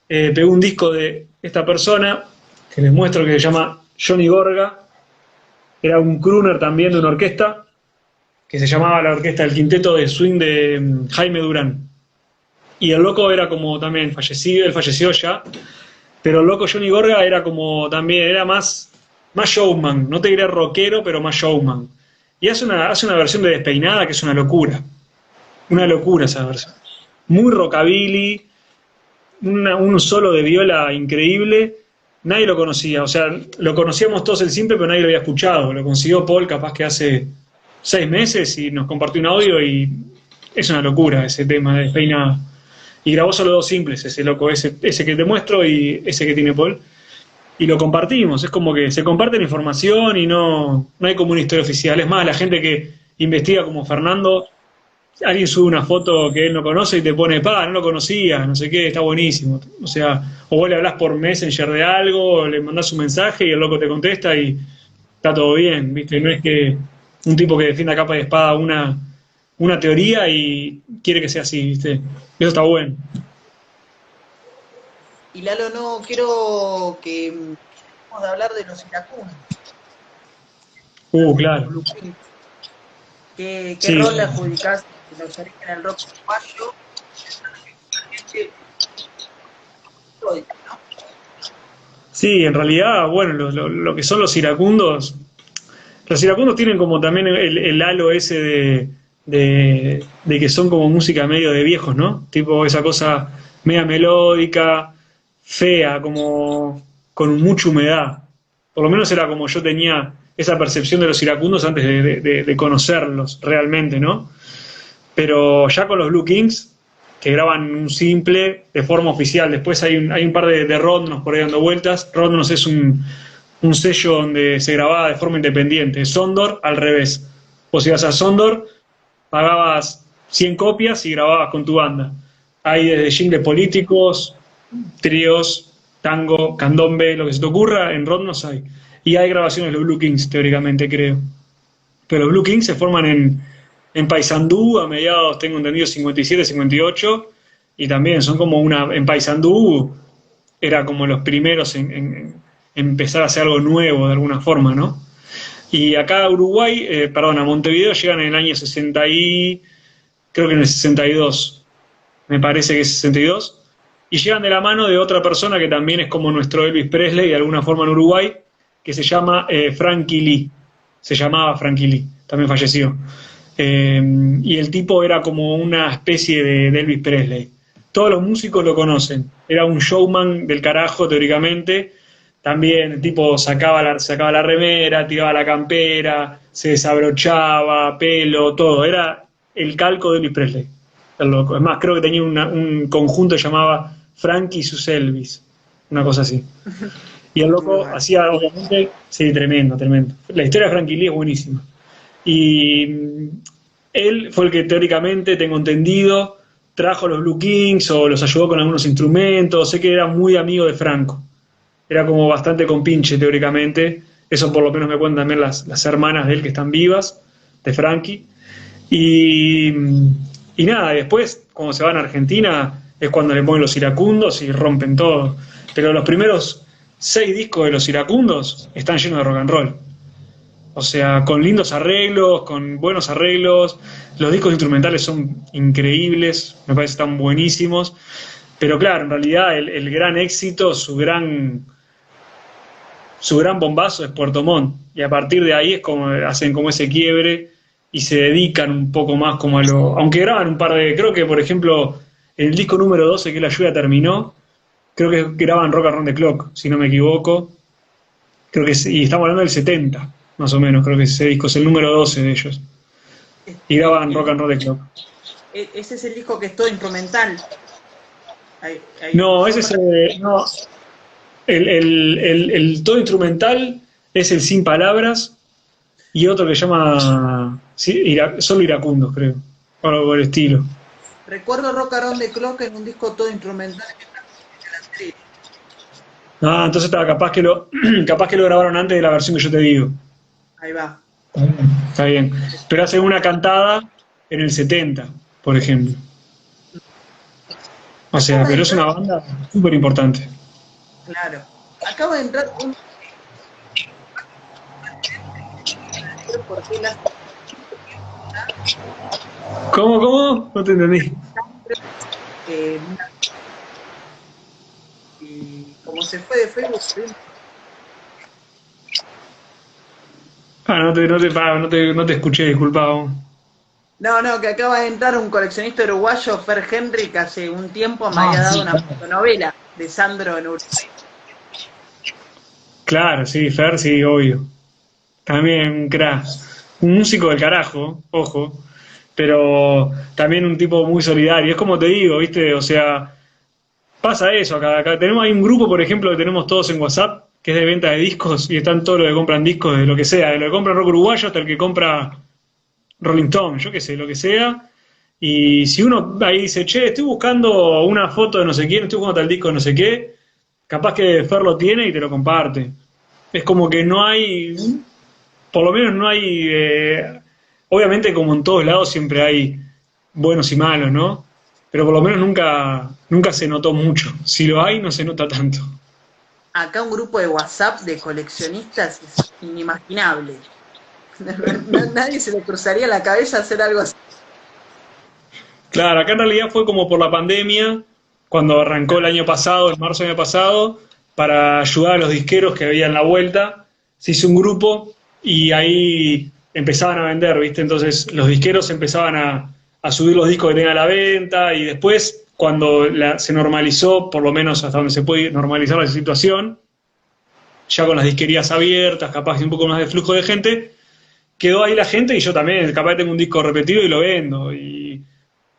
pegó un disco de esta persona que les muestro que se llama Johnny Gorga. Era un crooner también de una orquesta que se llamaba la orquesta del Quinteto de Swing de Jaime Durán. Y el loco era como también fallecido, él falleció ya, pero el loco Johnny Gorga era como también, era más showman, no te diré rockero, pero más showman. Y hace una versión de Despeinada que es una locura esa versión. Muy rockabilly, un solo de viola increíble. Nadie lo conocía, o sea, lo conocíamos todos el simple, pero nadie lo había escuchado. Lo consiguió Paul capaz que hace 6 meses y nos compartió un audio y es una locura ese tema de Despeinada. Y grabó solo 2 simples, ese loco, ese que te muestro y ese que tiene Paul. Y lo compartimos, es como que se comparte la información y no hay como una historia oficial. Es más, la gente que investiga como Fernando alguien sube una foto que él no conoce y te pone, no lo conocía, no sé qué, está buenísimo. O sea, o vos le hablás por Messenger de algo, o le mandás un mensaje y el loco te contesta y está todo bien, ¿viste? No es que un tipo que defienda capa y espada una teoría y quiere que sea así, ¿viste? Eso está bueno. Y Lalo, no quiero que dejemos de hablar de los iracundos. Claro. ¿Qué Sí. rol le adjudicás en los orígenes del rock uruguayo? ¿No? Sí, en realidad, bueno, lo que son los iracundos tienen como también el halo ese de que son como música medio de viejos, ¿no? Tipo esa cosa media melódica, fea, como con mucha humedad. Por lo menos era como yo tenía esa percepción de los iracundos antes de conocerlos realmente, ¿no? Pero ya con los Blue Kings, que graban un simple de forma oficial, después hay un par de Rodnos por ahí dando vueltas. Rodnos es un sello donde se grababa de forma independiente. Sondor, al revés. Vos ibas a Sondor, pagabas 100 copias y grababas con tu banda. Hay desde jingles políticos, tríos, tango, candombe, lo que se te ocurra, en Rodnos hay. Y hay grabaciones de los Blue Kings, teóricamente, creo. Pero los Blue Kings se forman en Paysandú a mediados, tengo entendido, 57, 58, y también son como en Paysandú era como los primeros en empezar a hacer algo nuevo de alguna forma, ¿no? Y acá a Uruguay, a Montevideo llegan en el año 60 creo que en el 62, me parece que es 62, y llegan de la mano de otra persona que también es como nuestro Elvis Presley de alguna forma en Uruguay, que se llama Frankie Lee, se llamaba Frankie Lee, también falleció. Y el tipo era como una especie de Elvis Presley. Todos los músicos lo conocen. Era un showman del carajo, teóricamente. También el tipo sacaba la remera, tiraba la campera, se desabrochaba, pelo, todo. Era el calco de Elvis Presley. El loco. Es más, creo que tenía un conjunto que llamaba Frankie y sus Elvis. Una cosa así. Y el loco hacía, obviamente, sí, tremendo, tremendo. La historia de Frankie Lee es buenísima. Y él fue el que teóricamente, tengo entendido, trajo los Blue Kings o los ayudó con algunos instrumentos. Sé que era muy amigo de Franco. Era como bastante compinche teóricamente. Eso por lo menos me cuentan también las hermanas de él que están vivas, de Frankie. Y nada, después, cuando se van a Argentina, es cuando le ponen los iracundos y rompen todo. Pero los primeros 6 discos de los iracundos están llenos de rock and roll. O sea, con lindos arreglos, con buenos arreglos. Los discos instrumentales son increíbles, me parece que están buenísimos. Pero claro, en realidad el gran éxito, su gran bombazo es Puerto Montt. Y a partir de ahí es como hacen como ese quiebre y se dedican un poco más como a lo... Aunque graban un par de... Creo que, por ejemplo, en el disco número 12, que La Lluvia Terminó, creo que graban Rock Around the Clock, si no me equivoco. Creo que y estamos hablando del 70. Más o menos, creo que ese disco es el número 12 de ellos. Y graban Rock and Roll the Clock. Ese es el disco que es todo instrumental. No, ese es no. El todo instrumental es el Sin Palabras y otro que se llama solo Iracundos, creo. O algo por el estilo. Recuerdo Rock Around the Clock en un disco todo instrumental que está en el Ah, entonces estaba capaz que lo grabaron antes de la versión que yo te digo. Ahí va. Está bien. Pero hace una cantada en el 70, por ejemplo. O sea, pero es una banda súper importante. Claro. Acaba de entrar un... ¿Cómo? No te entendí. Y como se fue de Facebook... No te escuché, disculpa. No, que acaba de entrar un coleccionista uruguayo, Fer Henry, que hace un tiempo me había dado una fotonovela de Sandro en Uruguay. Claro, sí, Fer, sí, obvio. También un crack. Un músico del carajo, ojo, pero también un tipo muy solidario. Es como te digo, ¿viste? O sea, pasa eso acá. Hay un grupo, por ejemplo, que tenemos todos en WhatsApp, que es de venta de discos, y están todos los que compran discos de lo que sea, de lo que compra rock uruguayo hasta el que compra Rolling Stone, yo qué sé, lo que sea, Y si uno ahí dice, che, estoy buscando una foto de no sé quién, estoy buscando tal disco de no sé qué, capaz que Fer lo tiene y te lo comparte. Es como que no hay, por lo menos no hay, obviamente como en todos lados siempre hay buenos y malos, ¿no? Pero por lo menos nunca se notó mucho. Si lo hay, no se nota tanto. Acá un grupo de WhatsApp de coleccionistas es inimaginable. Nadie se le cruzaría la cabeza hacer algo así. Claro, acá en realidad fue como por la pandemia, cuando arrancó el año pasado, en marzo del año pasado, para ayudar a los disqueros que había en la vuelta, se hizo un grupo y ahí empezaban a vender, ¿viste? Entonces los disqueros empezaban a subir los discos que tenían a la venta y después, cuando se normalizó, por lo menos hasta donde se puede normalizar la situación, ya con las disquerías abiertas, capaz de un poco más de flujo de gente, quedó ahí la gente y yo también, capaz tengo un disco repetido y lo vendo,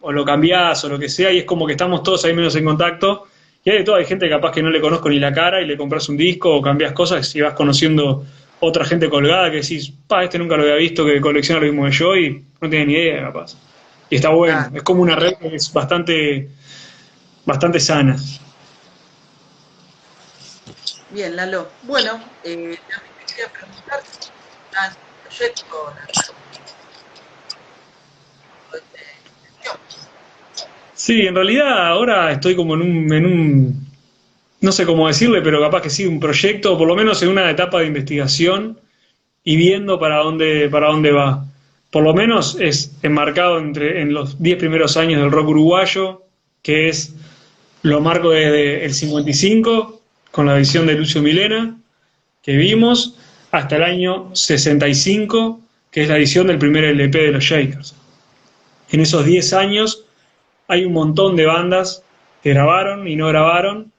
o lo cambiás o lo que sea, y es como que estamos todos ahí menos en contacto. Y hay de todo, hay gente capaz que no le conozco ni la cara y le compras un disco o cambias cosas y vas conociendo otra gente colgada que decís, este nunca lo había visto, que colecciona lo mismo que yo y no tiene ni idea capaz. Y está bueno, es como una red que es bastante sana. Bien, Lalo. Bueno, también te quería preguntar si estás en un proyecto. Sí, en realidad ahora estoy como en un, no sé cómo decirle, pero capaz que sí, un proyecto, o por lo menos en una etapa de investigación y viendo para dónde va. Por lo menos es enmarcado en los 10 primeros años del rock uruguayo, que es lo marco desde el 55, con la edición de Lucio Milena, que vimos, hasta el año 65, que es la edición del primer LP de los Shakers. En esos 10 años hay un montón de bandas que grabaron y no grabaron,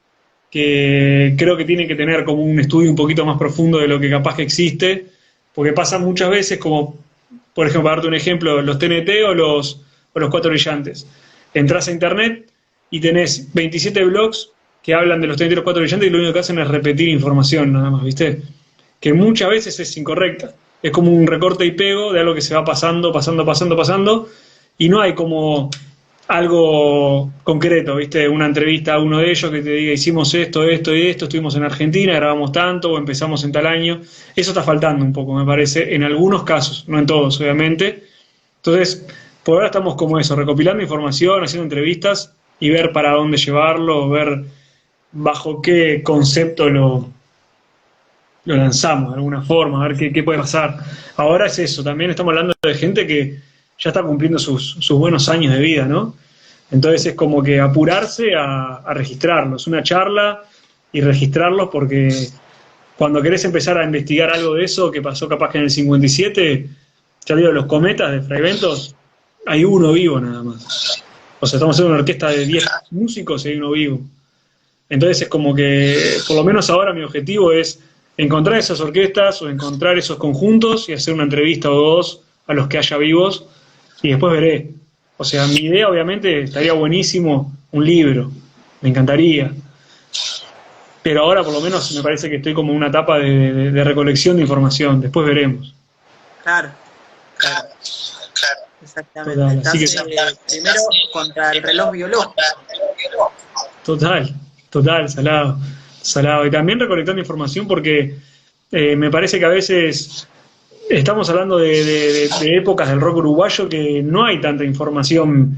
que creo que tienen que tener como un estudio un poquito más profundo de lo que capaz que existe, porque pasa muchas veces como, por ejemplo, para darte un ejemplo, los TNT o los Cuatro Brillantes. Entrás a internet y tenés 27 blogs que hablan de los TNT y los Cuatro Brillantes y lo único que hacen es repetir información nada más, ¿viste? Que muchas veces es incorrecta. Es como un recorte y pego de algo que se va pasando, y no hay como algo concreto, ¿viste? Una entrevista a uno de ellos que te diga, hicimos esto y esto, estuvimos en Argentina, grabamos tanto, o empezamos en tal año. Eso está faltando un poco, me parece, en algunos casos, no en todos, obviamente. Entonces, por ahora estamos como eso, recopilando información, haciendo entrevistas y ver para dónde llevarlo, ver bajo qué concepto lo lanzamos de alguna forma, a ver qué puede pasar. Ahora es eso, también estamos hablando de gente que ya está cumpliendo sus buenos años de vida, ¿no? Entonces es como que apurarse a registrarlos, una charla y registrarlos, porque cuando querés empezar a investigar algo de eso que pasó capaz que en el 57, ya digo, los cometas de Fray Bentos, hay uno vivo nada más. O sea, estamos en una orquesta de 10 músicos y hay uno vivo. Entonces es como que, por lo menos ahora mi objetivo es encontrar esas orquestas o encontrar esos conjuntos y hacer una entrevista o dos a los que haya vivos y después veré. O sea, mi idea obviamente estaría buenísimo un libro, me encantaría. Pero ahora por lo menos me parece que estoy como en una etapa de recolección de información, después veremos. Claro. Exactamente. Total, así que, primero contra el reloj biológico. Total, salado. Y también recolectando información porque me parece que a veces estamos hablando de épocas del rock uruguayo que no hay tanta información,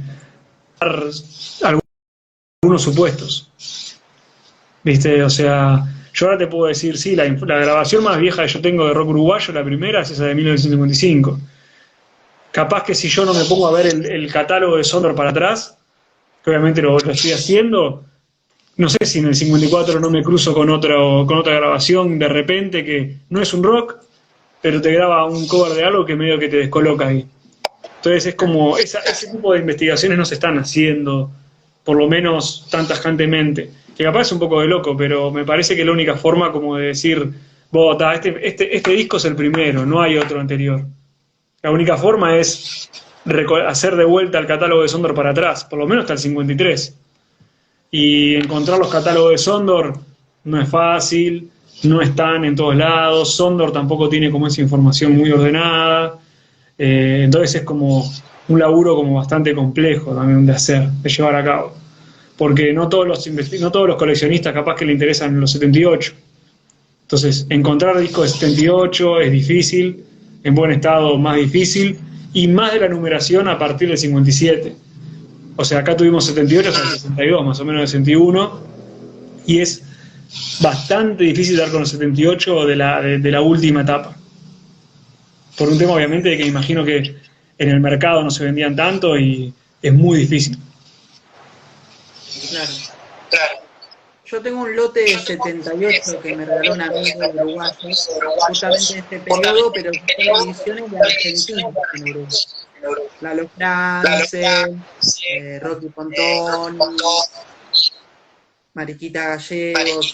algunos supuestos. ¿Viste? O sea, yo ahora te puedo decir, sí, la grabación más vieja que yo tengo de rock uruguayo, la primera, es esa de 1955. Capaz que si yo no me pongo a ver el catálogo de Sondor para atrás, que obviamente lo estoy haciendo, no sé si en el 54 no me cruzo con otra grabación de repente que no es un rock, pero te graba un cover de algo que medio que te descoloca ahí. Entonces es como, ese tipo de investigaciones no se están haciendo, por lo menos tan tajantemente. Que capaz es un poco de loco, pero me parece que la única forma como de decir, este disco es el primero, no hay otro anterior. La única forma es hacer de vuelta el catálogo de Sondor para atrás, por lo menos hasta el 53. Y encontrar los catálogos de Sondor no es fácil, no están en todos lados, Sondor tampoco tiene como esa información muy ordenada, entonces es como un laburo como bastante complejo también de hacer, de llevar a cabo. Porque no todos los coleccionistas capaz que le interesan los 78. Entonces, encontrar discos de 78 es difícil, en buen estado más difícil, y más de la numeración a partir del 57. O sea, acá tuvimos 78 hasta el 62, más o menos el 61, y es bastante difícil dar con los 78 de la última etapa. Por un tema, obviamente, de que imagino que en el mercado no se vendían tanto y es muy difícil. Claro. Yo tengo un lote de 78 que me regaló un amigo uruguayo, justamente en este periodo, pero son ediciones de Argentina en Uruguay. Lalo France, Rocky Pontón, Mariquita Gallegos,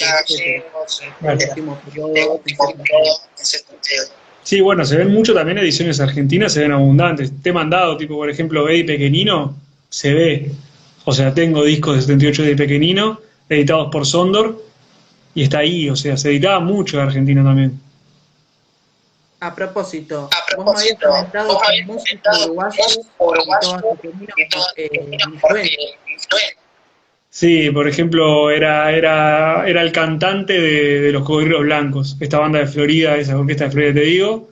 Sí, bueno, se ven mucho también ediciones argentinas, se ven abundantes. Te he mandado, tipo, por ejemplo, Eddie Pequenino, se ve. O sea, tengo discos de 78 de Eddie Pequenino, editados por Sondor, y está ahí, o sea, se editaba mucho de Argentina también. A propósito, vos me habías comentado que música uruguaya influencia. Sí, por ejemplo, era el cantante de Los Cocodrilos Blancos, esta banda de Florida, esa orquesta de Florida, te digo.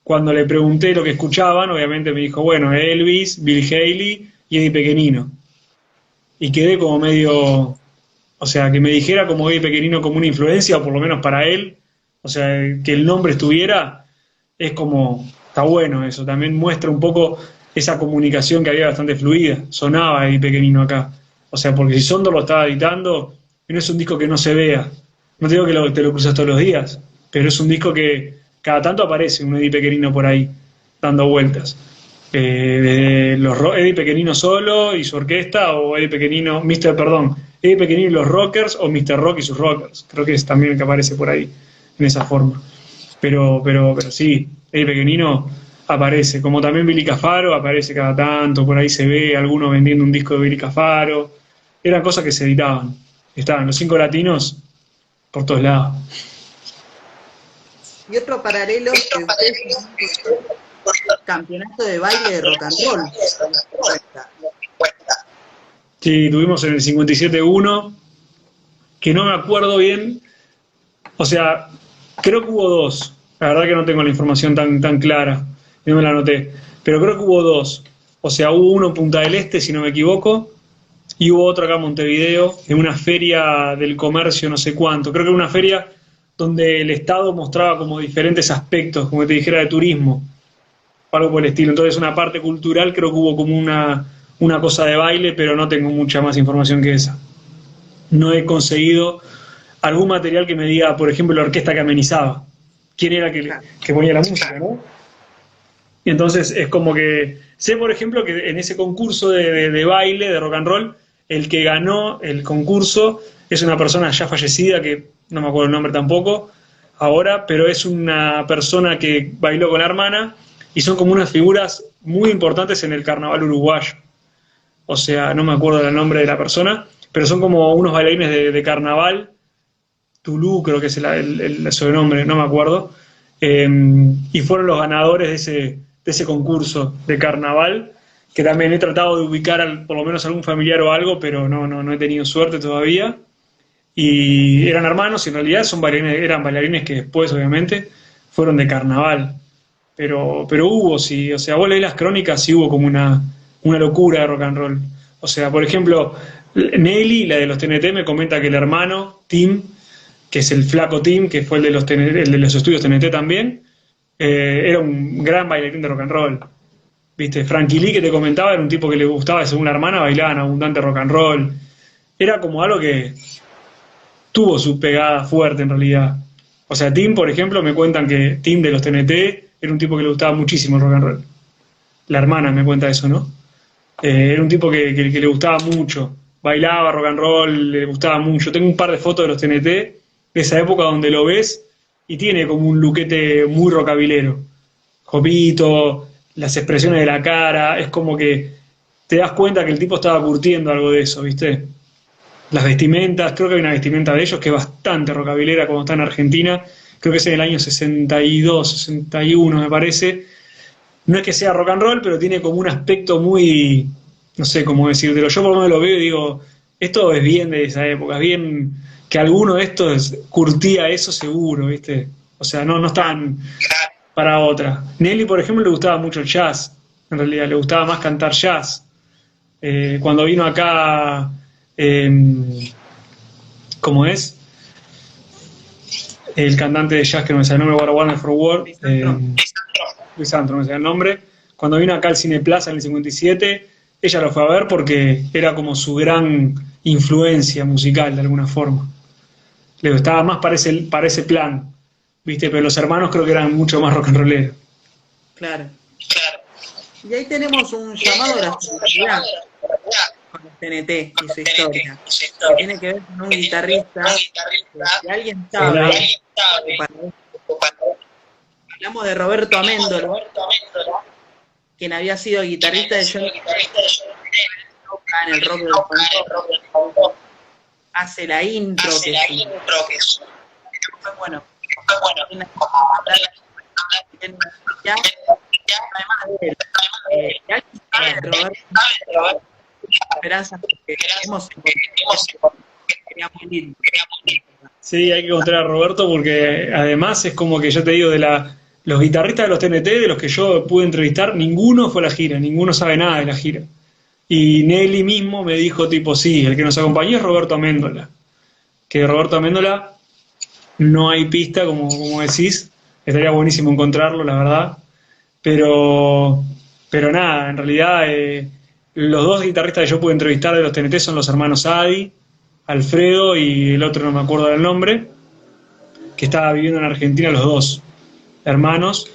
Cuando le pregunté lo que escuchaban, obviamente me dijo, bueno, Elvis, Bill Haley y Eddie Pequenino. Y quedé como medio, o sea, que me dijera como Eddie Pequenino como una influencia, o por lo menos para él, o sea, que el nombre estuviera, es como, está bueno eso, también muestra un poco esa comunicación que había bastante fluida, sonaba Eddie Pequenino acá. O sea, porque si Sondor lo estaba editando, no es un disco que no se vea. No te digo que te lo cruzas todos los días, pero es un disco que cada tanto aparece un Eddie Pequenino por ahí, dando vueltas. Eddie Pequenino solo y su orquesta, o Eddie Pequenino, Eddie Pequenino y los Rockers, o Mr. Rock y sus Rockers. Creo que es también el que aparece por ahí, en esa forma. Pero sí, Eddie Pequenino aparece, como también Billy Cafaro aparece cada tanto, por ahí se ve alguno vendiendo un disco de Billy Cafaro. Eran cosas que se editaban. Estaban los 5 latinos por todos lados. Y otro paralelo que ustedes campeonato de baile de rock and roll. Sí, tuvimos en el 57 uno, que no me acuerdo bien. O sea, creo que hubo 2. La verdad que no tengo la información tan clara. No me la anoté. Pero creo que hubo 2. O sea, hubo uno en Punta del Este, si no me equivoco, y hubo otro acá en Montevideo, en una feria del comercio, no sé cuánto. Creo que era una feria donde el Estado mostraba como diferentes aspectos, como te dijera, de turismo, o algo por el estilo. Entonces, una parte cultural, creo que hubo como una cosa de baile, pero no tengo mucha más información que esa. No he conseguido algún material que me diga, por ejemplo, la orquesta que amenizaba. ¿Quién era que ponía la música, no? Y entonces es como que sé, por ejemplo, que en ese concurso de baile, de rock and roll, el que ganó el concurso es una persona ya fallecida, que no me acuerdo el nombre tampoco ahora, pero es una persona que bailó con la hermana y son como unas figuras muy importantes en el carnaval uruguayo. O sea, no me acuerdo el nombre de la persona, pero son como unos bailarines de carnaval. Tulú creo que es el sobrenombre, no me acuerdo. Y fueron los ganadores de ese concurso de carnaval, que también he tratado de ubicar por lo menos algún familiar o algo, pero no he tenido suerte todavía. Y eran hermanos, y en realidad eran bailarines que después, obviamente, fueron de carnaval. Pero hubo, sí, o sea, vos leés las crónicas, sí hubo como una locura de rock and roll. O sea, por ejemplo, Nelly, la de los TNT, me comenta que el hermano, Tim, que es el flaco Tim, que fue el de los estudios TNT también, era un gran bailarín de rock and roll. ¿Viste? Frankie Lee, que te comentaba, era un tipo que le gustaba, según la hermana, bailaban abundante rock and roll. Era como algo que tuvo su pegada fuerte en realidad. O sea, Tim, por ejemplo, me cuentan que Tim de los TNT era un tipo que le gustaba muchísimo el rock and roll. La hermana me cuenta eso, ¿no? Era un tipo que le gustaba mucho. Bailaba rock and roll, le gustaba mucho. Tengo un par de fotos de los TNT de esa época donde lo ves y tiene como un luquete muy rockabilero. Jopito, las expresiones de la cara, es como que te das cuenta que el tipo estaba curtiendo algo de eso, ¿viste? Las vestimentas, creo que hay una vestimenta de ellos que es bastante rockabilera cuando está en Argentina, creo que es en el año 62, 61 me parece, no es que sea rock and roll, pero tiene como un aspecto muy, no sé cómo decirlo, yo por lo menos lo veo y digo, esto es bien de esa época, es bien que alguno de estos curtía eso seguro, ¿viste? O sea, no estaban para otra. Nelly, por ejemplo, le gustaba mucho el jazz, en realidad, le gustaba más cantar jazz. Cuando vino acá, ¿cómo es? El cantante de jazz que no me sale el nombre, Warner for World, Luis Antro, no me sale el nombre. Cuando vino acá al Cine Plaza en el 57, ella lo fue a ver porque era como su gran influencia musical de alguna forma. Le gustaba más para ese plan, ¿viste? Pero los hermanos creo que eran mucho más rock and rolleros. Claro. Y ahí tenemos un llamado a la solidaridad con el TNT y su historia, que tiene que ver con un guitarrista, que si alguien sabe, hablamos de Roberto Améndola, quien había sido guitarrista de Johnny en el rock del Fontón, hace la intro que es bueno, además de él, alguien sabe de Roberto Esperanza, que hemos quería muy lindo. Sí, hay que encontrar a Roberto porque además es como que yo te digo, los guitarristas de los TNT, de los que yo pude entrevistar, ninguno fue a la gira, ninguno sabe nada de la gira. Y Nelly mismo me dijo tipo, sí, el que nos acompañó es Roberto Améndola. Que de Roberto Améndola no hay pista, como decís, estaría buenísimo encontrarlo, la verdad. Pero nada, en realidad los dos guitarristas que yo pude entrevistar de los TNT son los hermanos Adi, Alfredo y el otro no me acuerdo del nombre, que estaba viviendo en Argentina, los dos hermanos,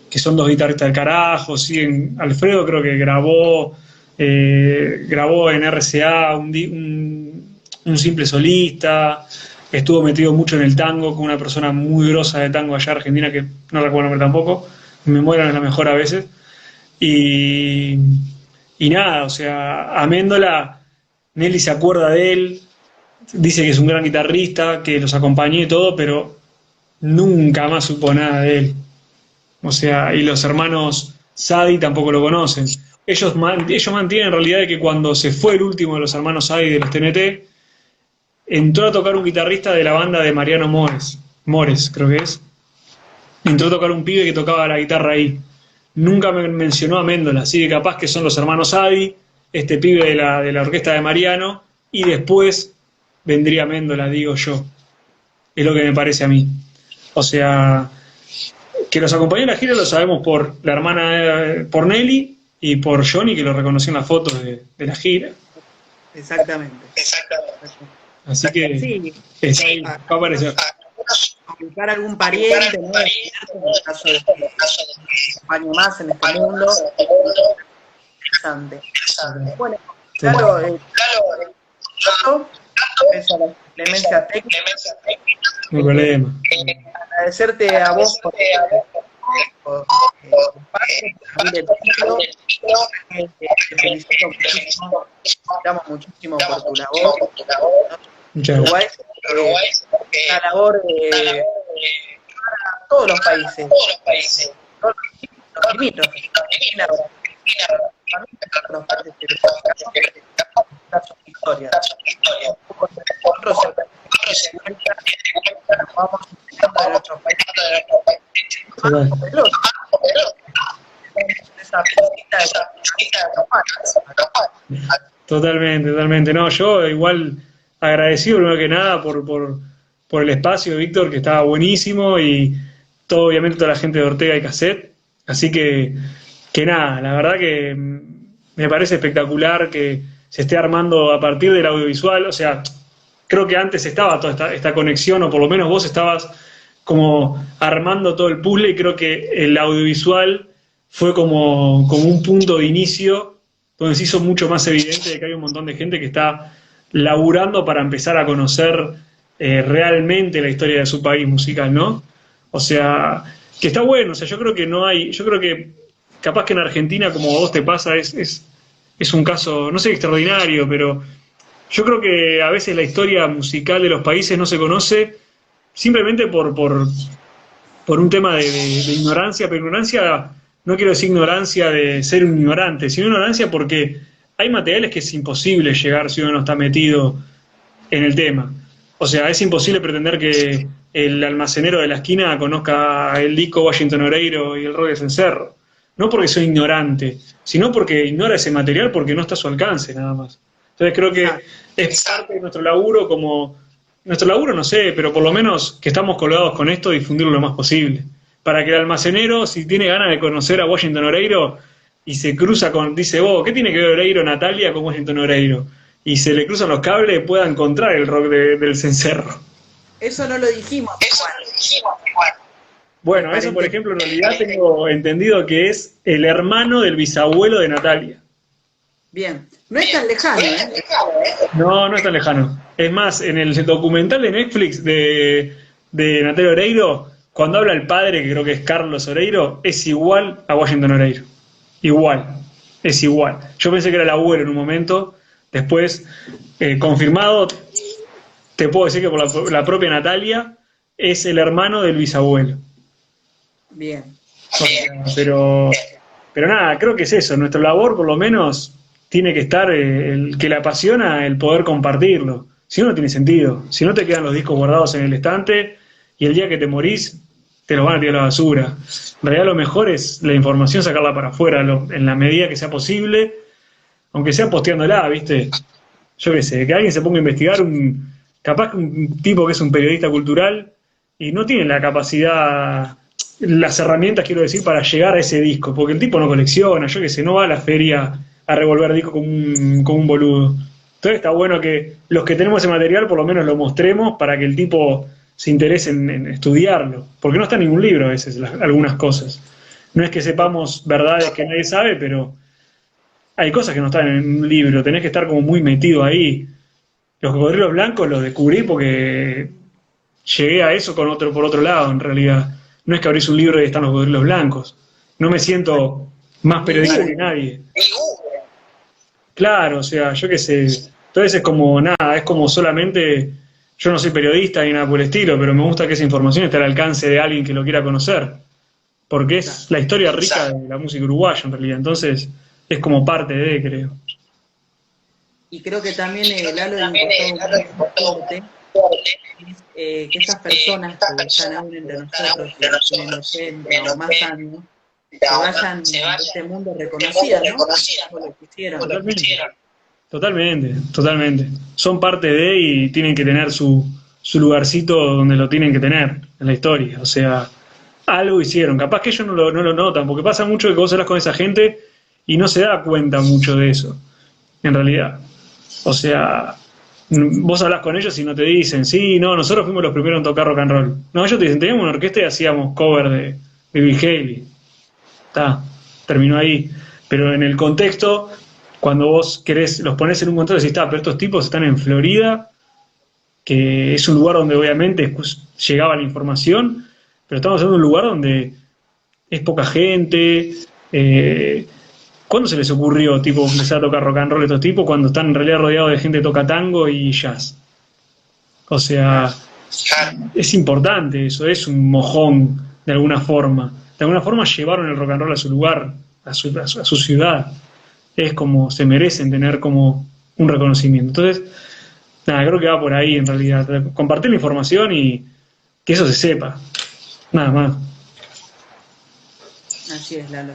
que son dos guitarristas del carajo. Siguen, Alfredo creo que grabó en RCA un simple solista, estuvo metido mucho en el tango con una persona muy grosa de tango allá en Argentina, que no recuerdo el nombre tampoco, mi memoria no es la mejor a veces, y nada, o sea, Améndola, Nelly se acuerda de él, dice que es un gran guitarrista, que los acompañó y todo, pero nunca más supo nada de él. O sea, y los hermanos Sadi tampoco lo conocen. Ellos mantienen en realidad de que cuando se fue el último de los hermanos Sadi de los TNT, entró a tocar un guitarrista de la banda de Mariano Mores, creo que es. Entró a tocar un pibe que tocaba la guitarra ahí. Nunca me mencionó a Méndola, así que capaz que son los hermanos Sadi, este pibe de la orquesta de Mariano, y después vendría Méndola, digo yo. Es lo que me parece a mí. O sea, que los acompañó en la gira lo sabemos por la hermana, por Nelly y por Johnny, que lo reconoció en las fotos de la gira. Exactamente. Así que sí, va a aparecer. Buscar algún pariente, ¿no? En el caso de que acompañe más en este mundo. Interesante. Bueno, claro, eso, la clemencia técnica. No hay problema. Agradecerte a vos por abrir el título. Te felicito muchísimo. Te muchísimo por tu labor. Muchas gracias. Uruguay, una labor para todos los países, todos los limítrofes, los países que sus historias. Nosotros nos vamos enseñando de nuestros países. Totalmente. No, yo igual agradecido primero que nada por el espacio, Víctor, que estaba buenísimo, y todo, obviamente, toda la gente de Ortega y Cassette. Así que nada, la verdad que me parece espectacular que se esté armando a partir del audiovisual. O sea, creo que antes estaba toda esta conexión, o por lo menos vos estabas como armando todo el puzzle, y creo que el audiovisual fue como un punto de inicio donde se hizo mucho más evidente de que hay un montón de gente que está laburando para empezar a conocer realmente la historia de su país musical, ¿no? O sea, que está bueno. O sea, yo creo que capaz que en Argentina, como a vos te pasa, es un caso, no sé, extraordinario, pero yo creo que a veces la historia musical de los países no se conoce simplemente por un tema de ignorancia, pero ignorancia no quiero decir ignorancia de ser un ignorante, sino ignorancia porque hay materiales que es imposible llegar si uno no está metido en el tema. O sea, es imposible pretender que el almacenero de la esquina conozca el disco Washington Oreiro y el rock de Cencerro. No porque soy ignorante, sino porque ignora ese material porque no está a su alcance, nada más. Entonces creo que es parte de nuestro laburo como... Nuestro laburo no sé, pero por lo menos que estamos colgados con esto, difundirlo lo más posible. Para que el almacenero, si tiene ganas de conocer a Washington Oreiro y se cruza con... Dice, ¿qué tiene que ver Oreiro Natalia con Washington Oreiro? Y se le cruzan los cables, pueda encontrar el rock del Cencerro. Eso no lo dijimos. Bueno, eso por ejemplo en realidad tengo entendido que es el hermano del bisabuelo de Natalia. Bien, no es tan lejano, ¿eh? No, no es tan lejano. Es más, en el documental de Netflix de Natalia Oreiro, cuando habla el padre, que creo que es Carlos Oreiro, es igual a Washington Oreiro. Igual, es igual. Yo pensé que era el abuelo en un momento, después, confirmado, te puedo decir que por la propia Natalia es el hermano del bisabuelo. Bien. O sea, pero nada, creo que es eso. Nuestra labor, por lo menos, tiene que estar el que le apasiona el poder compartirlo. Si no, no tiene sentido. Si no, te quedan los discos guardados en el estante y el día que te morís, te los van a tirar a la basura. En realidad, lo mejor es la información sacarla para afuera en la medida que sea posible, aunque sea posteándola, ¿viste? Yo qué sé, que alguien se ponga a investigar, capaz que un tipo que es un periodista cultural y no tiene la capacidad, las herramientas, quiero decir, para llegar a ese disco, porque el tipo no colecciona, yo qué sé, no va a la feria a revolver discos como un boludo. Entonces está bueno que los que tenemos ese material por lo menos lo mostremos para que el tipo se interese en estudiarlo, porque no está en ningún libro a veces algunas cosas. No es que sepamos verdades que nadie sabe, pero hay cosas que no están en un libro, tenés que estar como muy metido ahí. Los cocodrilos blancos los descubrí porque llegué a eso por otro lado, en realidad. No es que abrís un libro y están los cocodrilos blancos. No me siento más periodista que nadie. Claro, o sea, yo qué sé. Entonces es como nada, es como solamente... Yo no soy periodista ni nada por el estilo, pero me gusta que esa información esté al alcance de alguien que lo quiera conocer. Porque es la historia rica de la música uruguaya, en realidad. Entonces es como parte de, creo. Y creo que también Lalo le importó un que estas personas que están aún entre nosotros, que tienen 80 o más años, que vayan de este mundo reconocidas, ¿no? Como lo que hicieron. Totalmente. Son parte de y tienen que tener su lugarcito donde lo tienen que tener en la historia. O sea, algo hicieron. Capaz que ellos no lo notan, porque pasa mucho que vos hablas con esa gente y no se da cuenta mucho de eso, en realidad. O sea, vos hablas con ellos y no te dicen, sí, no, nosotros fuimos los primeros en tocar rock and roll. No, ellos te dicen, teníamos una orquesta y hacíamos cover de Bill Haley. Terminó ahí. Pero en el contexto, cuando vos querés, los ponés en un contexto y decís, pero estos tipos están en Florida, que es un lugar donde obviamente llegaba la información, pero estamos en un lugar donde es poca gente. ¿Cuándo se les ocurrió empezar a tocar rock and roll a estos tipos cuando están en realidad rodeados de gente que toca tango y jazz? O sea, es importante eso, es un mojón de alguna forma. De alguna forma llevaron el rock and roll a su lugar, a su ciudad. Es como, se merecen tener como un reconocimiento. Entonces, nada, creo que va por ahí en realidad. Compartir la información y que eso se sepa. Nada más. Así es, Lalo.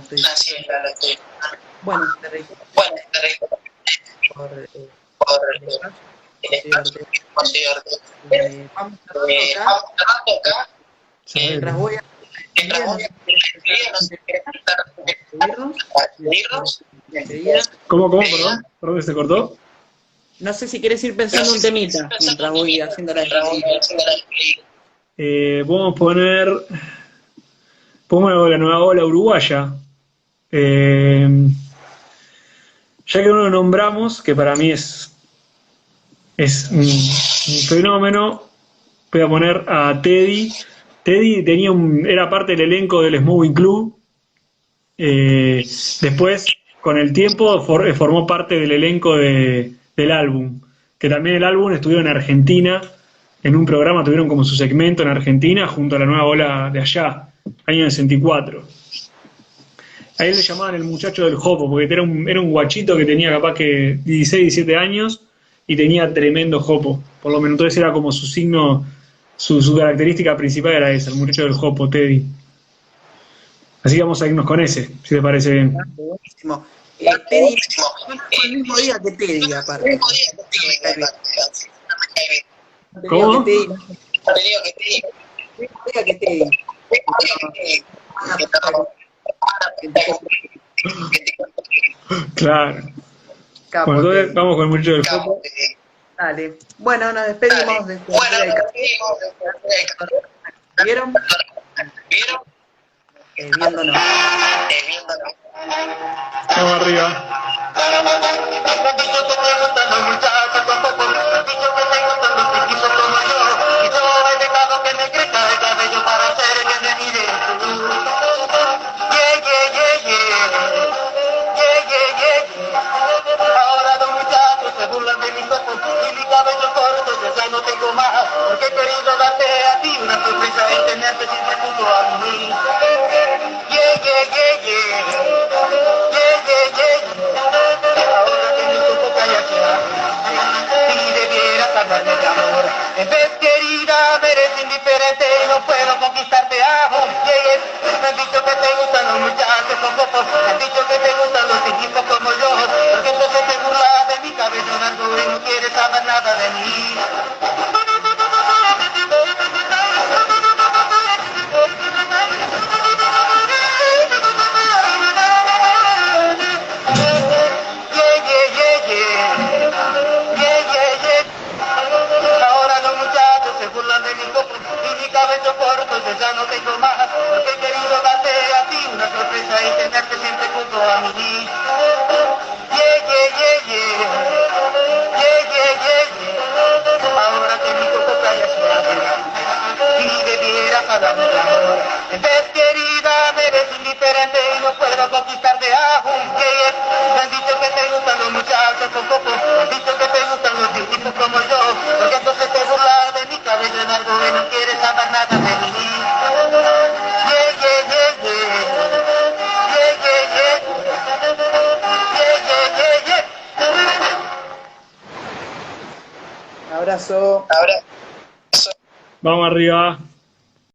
Bueno, te recuerdo vamos cerrando acá. Mientras voy a ¿Cómo? Perdón, ¿que se cortó? No sé si quieres ir pensando un temita mientras voy haciendo la Podemos poner la nueva ola uruguaya. Ya que no lo nombramos, que para mí es un fenómeno, voy a poner a Teddy. Teddy era parte del elenco del Smokey Club. Después, con el tiempo, formó parte del elenco del álbum. Que también el álbum estuvo en Argentina, en un programa, tuvieron como su segmento en Argentina, junto a la nueva ola de allá, año 64. A él le llamaban el muchacho del jopo, porque era un guachito que tenía capaz que 16, 17 años y tenía tremendo jopo. Por lo menos entonces era como su signo, su característica principal era esa, el muchacho del jopo, Teddy. Así que vamos a irnos con ese, si te parece bien. Buenísimo. Teddy, el mismo día que Teddy, aparte. ¿Cómo? El mismo día que Teddy. Claro. Capo, Bueno, entonces Teddy. vamos con el muchacho del jopo. Dale. Bueno, nos despedimos de este ¿Vieron? Viéndonos. Vamos arriba. Ahora los muchachos se burlan de mis ojos y mi cabello corto, yo ya no tengo más, porque he querido darte a ti una sorpresa y tenerte siempre junto a mí. Yeah, yeah, yeah, yeah. Yeah, yeah, yeah, yeah. Ahora que mi cuerpo calla y debieras hablarme de amor. En vez querida, me eres indiferente y no puedo conquistarte aún. Yeah, yeah. Me han dicho que te gustan los muchachos con copos, me han dicho que te gustan los tipos como yo, porque entonces te burlas de mi cabello largo y no quieres saber nada de mí. Yeah, yeah, yeah, yeah. Yeah, yeah, yeah. Ahora los muchachos se burlan de mi copo y mi cabello corto, yo ya no tengo más, porque he querido darte a ti una sorpresa y tenerte siempre junto a mí. Yeah, yeah, yeah, yeah. Yeah, yeah, yeah, yeah. Ahora que mi copo calla suave y debieras hablarme de amor. En vez querida, me eres indiferente y no puedo conquistarte aún. Yeah, yeah. Me han dicho que te gustan los muchachos con copo, me han dicho que te gustan los tipos como yo, porque entonces te burlas de mi cabello largo y no quieres saber nada de mí. Yeah, yeah, yeah, yeah. Yeah, yeah, yeah. Yeah, yeah, yeah, yeah. Abrazo. Vamos arriba.